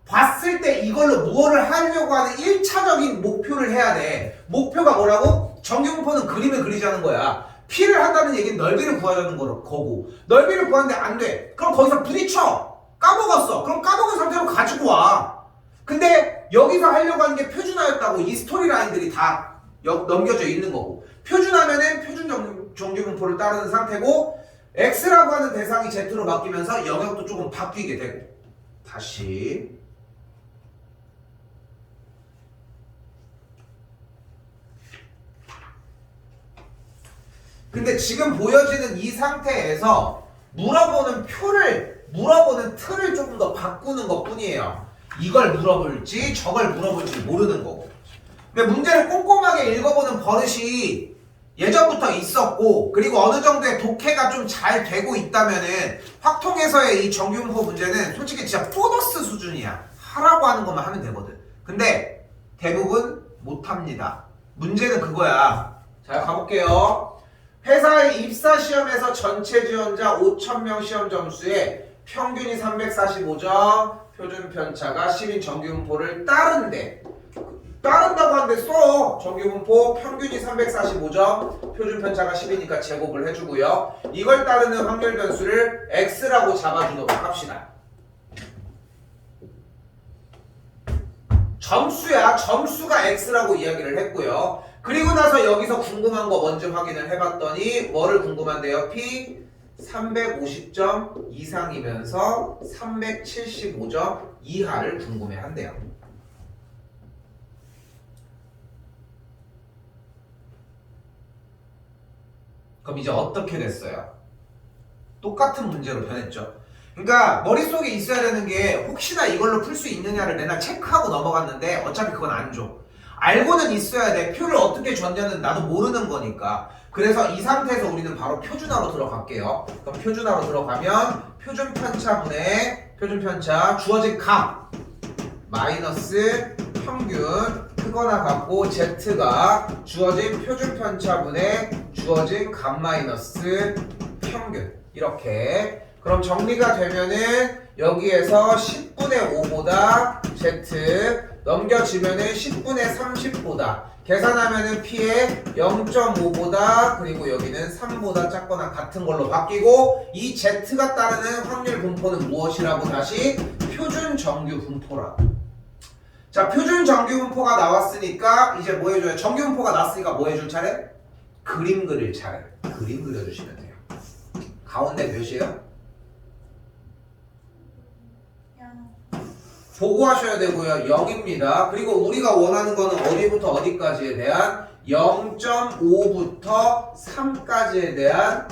봤을 때 이걸로 무엇을 하려고 하는 1차적인 목표를 해야 돼. 목표가 뭐라고? 정규분포는 그림을 그리자는 거야. P를 한다는 얘기는 넓이를 구하자는 거고, 넓이를 구하는데 안 돼. 그럼 거기서 부딪혀. 까먹었어. 그럼 까먹은 상태로 가지고 와. 근데 여기서 하려고 하는 게 표준화였다고. 이 스토리라인들이 다 넘겨져 있는 거고, 표준화면은 표준 정규분포를 따르는 상태고, X라고 하는 대상이 Z로 바뀌면서 영역도 조금 바뀌게 되고. 다시 근데 지금 보여지는 이 상태에서 물어보는 틀을 조금 더 바꾸는 것 뿐이에요. 이걸 물어볼지 저걸 물어볼지 모르는 거고. 근데 문제를 꼼꼼하게 읽어보는 버릇이 예전부터 있었고, 그리고 어느 정도의 독해가 좀 잘 되고 있다면은 확통에서의 이 정규분포 문제는 솔직히 진짜 보너스 수준이야. 하라고 하는 것만 하면 되거든. 근데 대부분 못합니다. 문제는 그거야. 자, 가볼게요. 회사의 입사 시험에서 전체 지원자 5,000명 시험 점수에 평균이 345점, 표준 편차가 10인 정규분포를 따른다고 하는데 써. 정규분포 평균이 345점, 표준 편차가 10이니까 제곱을 해주고요. 이걸 따르는 확률 변수를 x라고 잡아주도록 합시다. 점수야. 점수가 x라고 이야기를 했고요. 그리고 나서 여기서 궁금한 거 먼저 확인을 해봤더니 뭐를 궁금한데요? P 350점 이상이면서 375점 이하를 궁금해한대요. 그럼 이제 어떻게 됐어요? 똑같은 문제로 변했죠. 그러니까 머릿속에 있어야 되는 게 혹시나 이걸로 풀 수 있느냐를 맨날 체크하고 넘어갔는데 어차피 그건 안 줘. 알고는 있어야 돼. 표를 어떻게 줬냐는 나도 모르는 거니까. 그래서 이 상태에서 우리는 바로 표준화로 들어갈게요. 그럼 표준화로 들어가면 표준 편차분의 표준 편차 주어진 값 마이너스 평균 크거나 같고 z가 주어진 표준 편차분의 주어진 값 마이너스 평균. 이렇게. 그럼 정리가 되면은 여기에서 10분의 5보다 z 넘겨지면은 10분의 30보다 계산하면은 P에 0.5보다 그리고 여기는 3보다 작거나 같은 걸로 바뀌고, 이 Z가 따르는 확률 분포는 무엇이라고? 다시 표준 정규 분포라고. 자, 표준 정규 분포가 나왔으니까 이제 뭐 해줘요? 정규 분포가 나왔으니까 뭐 해줄 차례? 그림 그릴 차례. 그림 그려주시면 돼요. 가운데 몇이에요? 0. 보고하셔야 되고요. 0입니다. 그리고 우리가 원하는 거는 어디부터 어디까지에 대한 0.5부터 3까지에 대한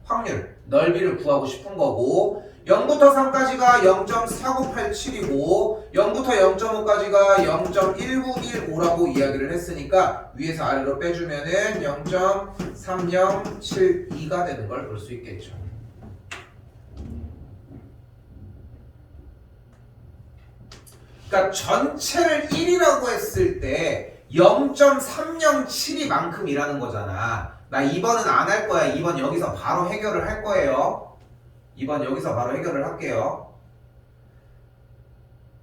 확률, 넓이를 구하고 싶은 거고 0부터 3까지가 0.4987이고 0부터 0.5까지가 0.1915라고 이야기를 했으니까 위에서 아래로 빼주면은 0.3072가 되는 걸 볼 수 있겠죠. 그러니까 전체를 1이라고 했을 때 0.307이만큼이라는 거잖아. 나 2번은 안 할 거야. 2번 여기서 바로 해결을 할 거예요. 2번 여기서 바로 해결을 할게요.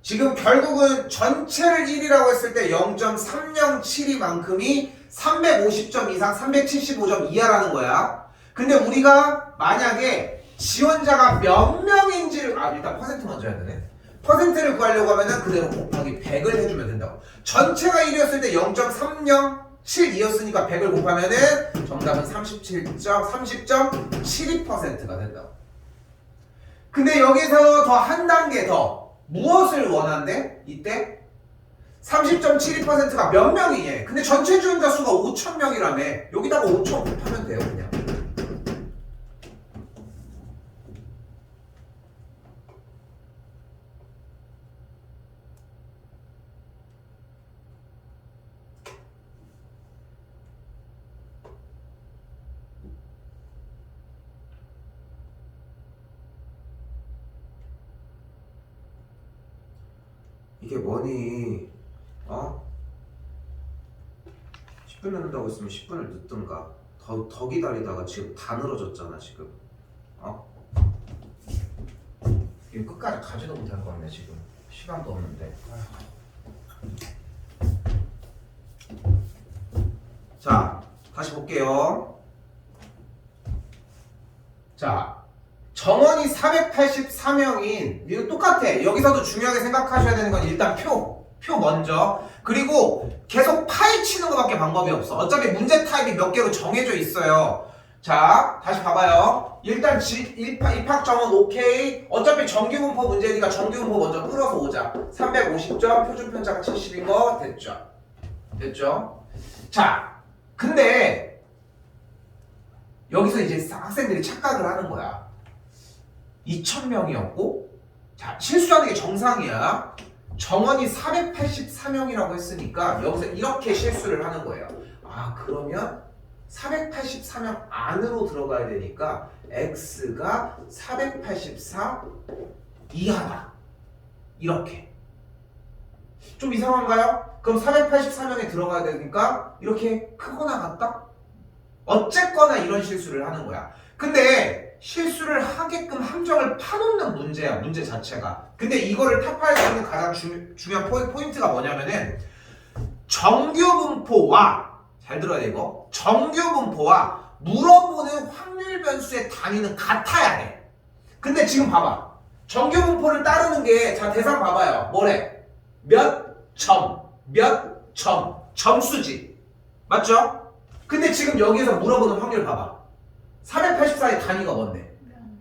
지금 결국은 전체를 1이라고 했을 때 0.307이만큼이 350점 이상 375점 이하라는 거야. 근데 우리가 만약에 지원자가 몇 명인지를 일단 퍼센트 먼저 해야 되네. 퍼센트를 구하려고 하면은 그대로 곱하기 100을 해주면 된다고. 전체가 1이었을 때 0.307이었으니까 100을 곱하면은 정답은 30.72%가 된다고. 근데 여기서 더 한 단계 더 무엇을 원한대? 이때 30.72%가 몇 명이냐? 근데 전체 지원자 수가 5,000명이라며. 여기다가 5,000 곱하면 돼요, 그냥. 이게 뭐니? 10분 늦는다고 했으면 10분을 늦든가. 더 기다리다가 지금 다 늘어졌잖아, 지금. 이거 끝까지 가지도 못할 것 같네, 지금. 시간도 없는데. 자, 다시 볼게요. 자, 정원이 484명인, 이거 똑같아. 여기서도 중요하게 생각하셔야 되는 건 일단 표 먼저. 그리고 계속 파헤치는 것밖에 방법이 없어. 어차피 문제 타입이 몇 개로 정해져 있어요. 자, 다시 봐봐요. 일단 입학 정원 오케이. 어차피 정규분포 문제니까 정규분포 먼저 끌어서 오자. 350점, 표준 편차가 70인 거 됐죠? 됐죠? 자, 근데 여기서 이제 학생들이 착각을 하는 거야. 2,000명이었고, 자, 실수하는 게 정상이야. 정원이 484명이라고 했으니까 여기서 이렇게 실수를 하는 거예요. 그러면 484명 안으로 들어가야 되니까 x가 484 이하다. 이렇게. 좀 이상한가요? 그럼 484명에 들어가야 되니까 이렇게 크거나 같다? 어쨌거나 이런 실수를 하는 거야. 근데 실수를 하게끔 함정을 파놓는 문제야, 문제 자체가. 근데 이거를 타파할 수 있는 가장 중요한 포인트가 뭐냐면은 정규분포와, 잘 들어야 돼 이거, 정규분포와 물어보는 확률 변수의 단위는 같아야 돼. 근데 지금 봐봐, 정규분포를 따르는 게, 자 대상 봐봐요. 뭐래? 몇 점, 점수지. 맞죠? 근데 지금 여기서 물어보는 확률 봐봐. 484의 단위가 뭔데?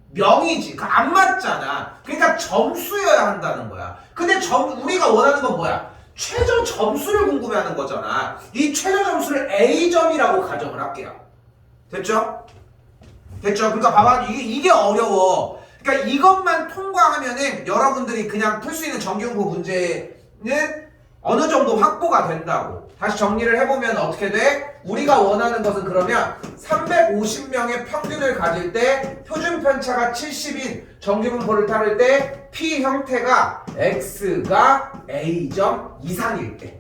명이지. 그 안 맞잖아. 그러니까 점수여야 한다는 거야. 근데 우리가 원하는 건 뭐야? 최저 점수를 궁금해하는 거잖아. 이 최저 점수를 A점이라고 가정을 할게요. 됐죠? 됐죠? 그러니까 봐봐. 이게 어려워. 그러니까 이것만 통과하면은 여러분들이 그냥 풀 수 있는 정규분포 문제는 어느 정도 확보가 된다고. 다시 정리를 해보면 어떻게 돼? 우리가 원하는 것은 그러면 350명의 평균을 가질 때 표준 편차가 70인 정규분포를 따를 때 P 형태가 X가 A점 이상일 때.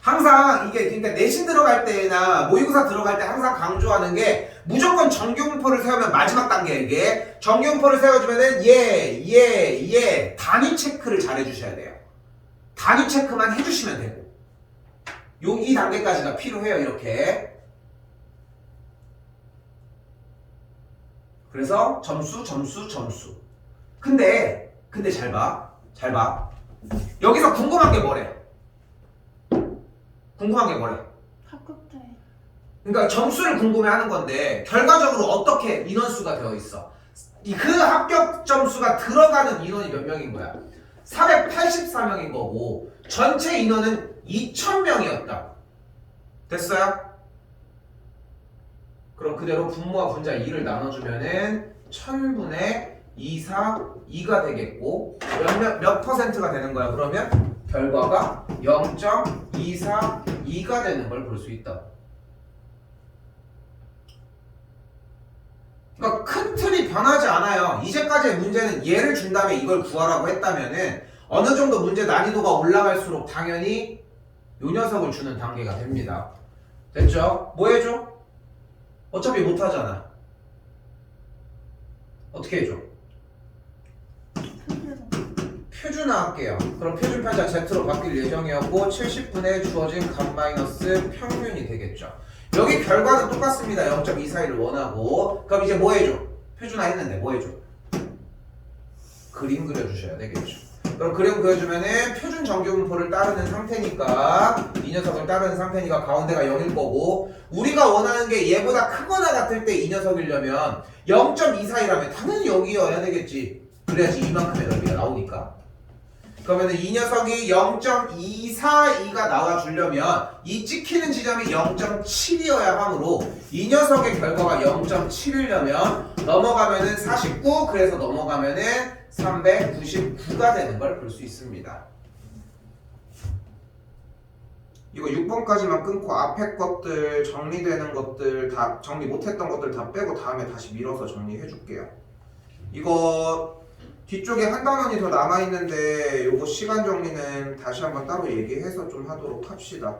항상 이게 그러니까 내신 들어갈 때나 모의고사 들어갈 때 항상 강조하는 게 무조건 정규분포를 세우면 마지막 단계 이게 정규분포를 세워주면은 단위 체크를 잘 해주셔야 돼요. 단위 체크만 해주시면 되고. 이 단계까지가 필요해요, 이렇게. 그래서 점수. 근데 잘 봐. 여기서 궁금한 게 뭐래? 합격자에 그러니까 점수를 궁금해하는 건데 결과적으로 어떻게 인원수가 되어 있어? 그 합격 점수가 들어가는 인원이 몇 명인 거야? 484명인 거고 전체 인원은 2,000명이었다. 됐어요? 그럼 그대로 분모와 분자 2를 나눠주면은 1000분의 2, 4, 2가 되겠고 몇 퍼센트가 되는 거야? 그러면 결과가 0.242가 되는 걸 볼 수 있다. 그러니까 큰 틀이 변하지 않아요. 이제까지의 문제는 얘를 준 다음에 이걸 구하라고 했다면은 어느 정도 문제 난이도가 올라갈수록 당연히 요 녀석을 주는 단계가 됩니다. 됐죠? 뭐 해줘? 어차피 못하잖아. 어떻게 해줘? 표준 나갈게요. 그럼 표준 편자 Z로 바뀔 예정이었고 70분에 주어진 값 마이너스 평균이 되겠죠. 여기 결과는 똑같습니다. 0.241을 원하고. 그럼 이제 뭐 해줘? 표준화 했는데 뭐 해줘? 그림 그려주셔야 되겠죠. 그럼 그림 그려주면은 표준 정규분포를 따르는 상태니까 이 녀석을 따르는 상태니까 가운데가 0일 거고 우리가 원하는 게 얘보다 크거나 같을 때 이 녀석이려면 0.241하면 당연히 여기여야 되겠지. 그래야지 이만큼의 넓이가 나오니까. 그러면은 이 녀석이 0.242가 나와주려면 이 찍히는 지점이 0.7이어야 하므로 이 녀석의 결과가 0.7이려면 넘어가면은 49 그래서 넘어가면은 399가 되는 걸 볼 수 있습니다. 이거 6번까지만 끊고 앞에 것들 정리되는 것들 다 정리 못했던 것들 다 빼고 다음에 다시 밀어서 정리해 줄게요. 이거 뒤쪽에 한 단원이 더 남아있는데 요거 시간 정리는 다시 한번 따로 얘기해서 좀 하도록 합시다.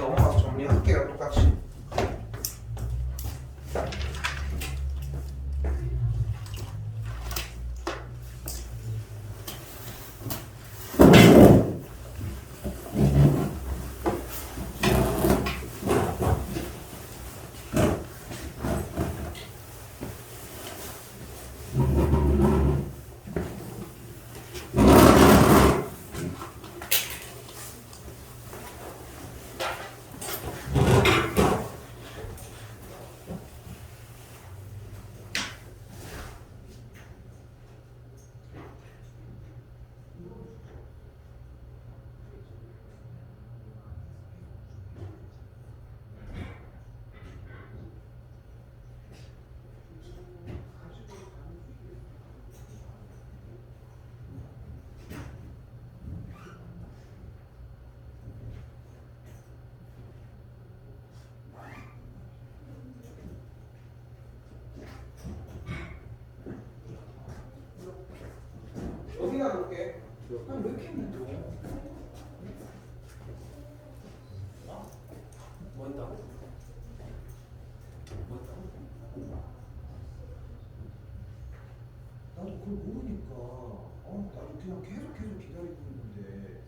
넘어가서 정리할게요. 똑같이. 어디다 놓을게? 아니 왜 이렇게 힘들어? 뭐 있다고? 뭐 있다고? 나도 그걸 모르니까 나도 그냥 계속 기다리고 있는데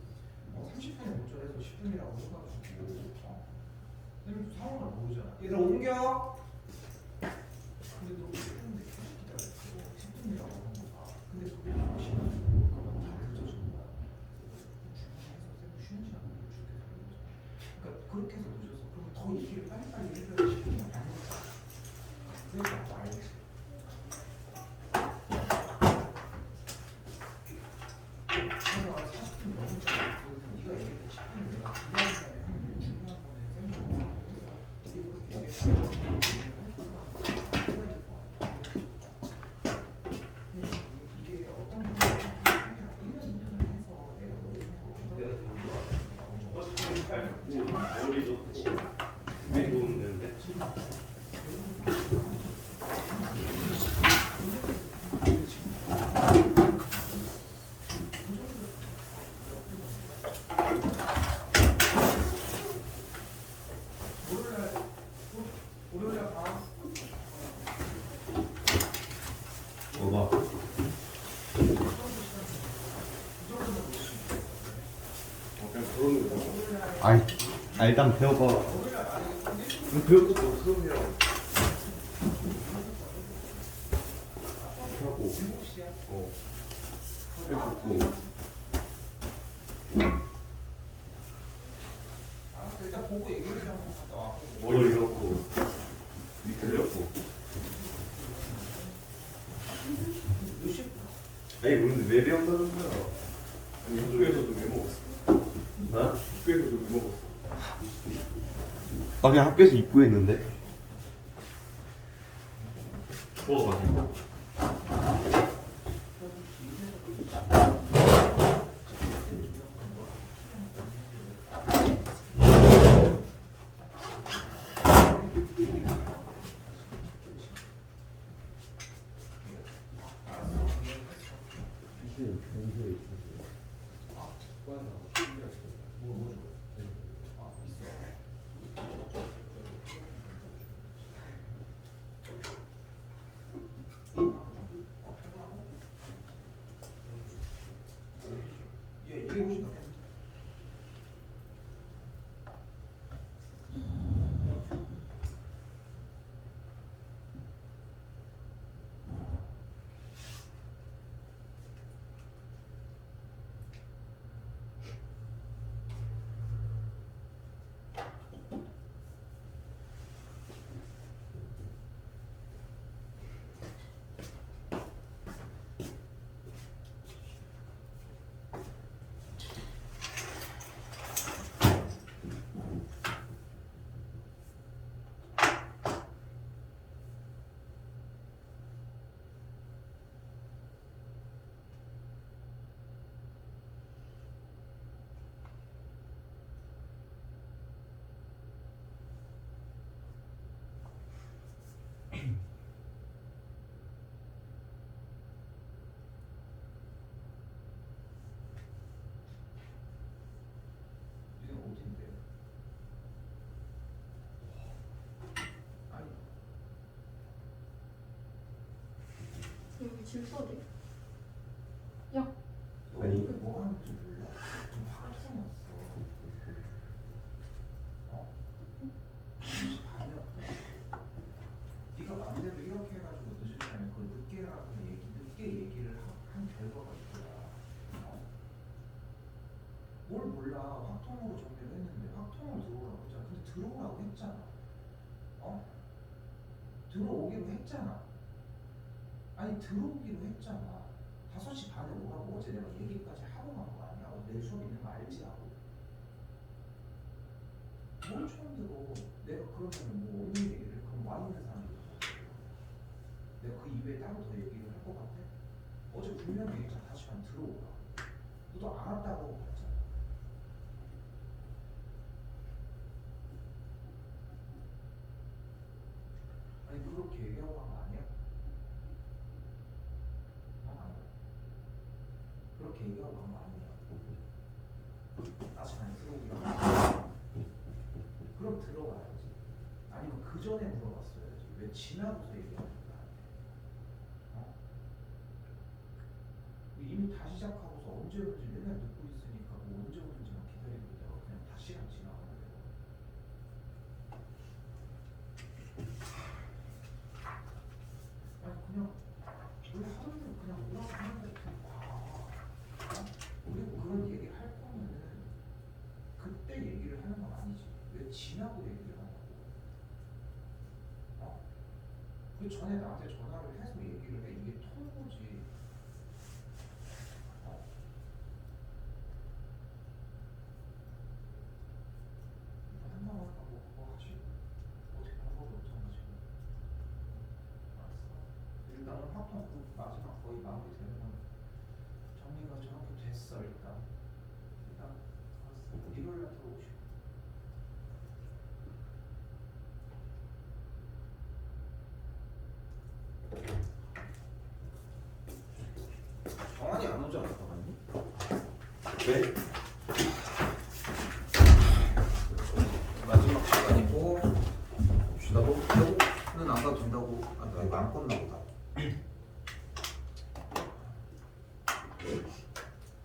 30분에 못전해서 10분이라고 해가지고 선생님도 상황을 모르잖아. 얘들 옮겨. 근데 너 10분인데 계속 기다렸어. 10분이라고 한 거야. 근데 그게 시간이 그러면 다 늦어진 거야. 쉬는 시간 그러니까 그렇게 해서 늦었어. 그럼 더 얘기를 빨리빨리 해줘야 10분이 안 돼. 그래서 또 알지. 그래서 40분 너무 짧아. 네가 얘기했던 10분을 내가 기다린 다음에 하면 중요한 거는 일단 배워봐. 배울 것도 없어 그냥. 하고. 해보고. 일단 보고 얘기를 좀 갔다 와. 머리 넣고. 아니 근데 왜 배운다는 거야? 아니 학교에서도 왜 먹었어? 나? 학교에서도 왜 먹었어? 아 그냥 학교에서 입구했는데. 추워가지고. 예, 이게 훨씬 낫겠네. 이게 어딘데? 아니, 여기 질서지? 아니. 뭐 하는지 몰라. 좀 화가 생겼어. 어? 네가 마음대로 이렇게 해가지고 늦을 때는 그걸 늦게 얘기를 한 결과가 있더라. 어? 뭘 몰라. 확통으로 정리를 했는데 확통으로 들어오라고 했잖아. 근데 들어오라고 했잖아. 어? 들어오기로 했잖아. 아니 들어오기로 했잖아. 5시 반에 오라고 어제 내가 얘기까지 하고 간 거 아니야? 내 수업 있는 거 알지 하고. 뭘 처음 들어? 내가 그러면 뭐 없는 얘기를 그럼 와 있는 사람이 내가 그 이외에 따로 더 얘기를 할 것 같아? 어제 분명히 얘기했잖아. 5시 반 들어오라. 너도 알았다고 했잖아. 아니 그렇게 얘기하고 간 거 아니야? 아니 그렇게 얘기하고 간 거 아니야? 다시 안 들어오기로 그럼 들어와야지. 아니면 그 전에 물어봤어야지. 왜 지나고서 얘기하는 거야? 어? 이미 다 시작하고서 언제 오는지 맨날 듣고 있으니까 뭐 언제 오는지만 기다리고 있다가 그냥 다 시간 지나가는 거야. 아니 그냥 원래 하던 대로 그냥 오라고 하는데 그냥 와. 그리고 그런 얘기를 할 거면은 그때 얘기를 하는 건 아니지. 왜 지나고 얘기를 하냐고. 어? 그 전에 나한테 전화를 해서 얘기를 해. 이게 통보지. 어? 한다고 한다고 그거 하지. 어떻게 방법이 없잖아 지금. 알았어. 일단은 확통 그 마지막 거의 마무리 되는 건 정리가 정확히 됐어 일단. 일단 알았어. 일요일 날 들어오시고. 정한이 안 오지 않았다 갔니? 왜? 마지막 시간이고 봅시다. 뭐 배고는 안 가도 된다고. 아, 나 이거 안 껐나 보다.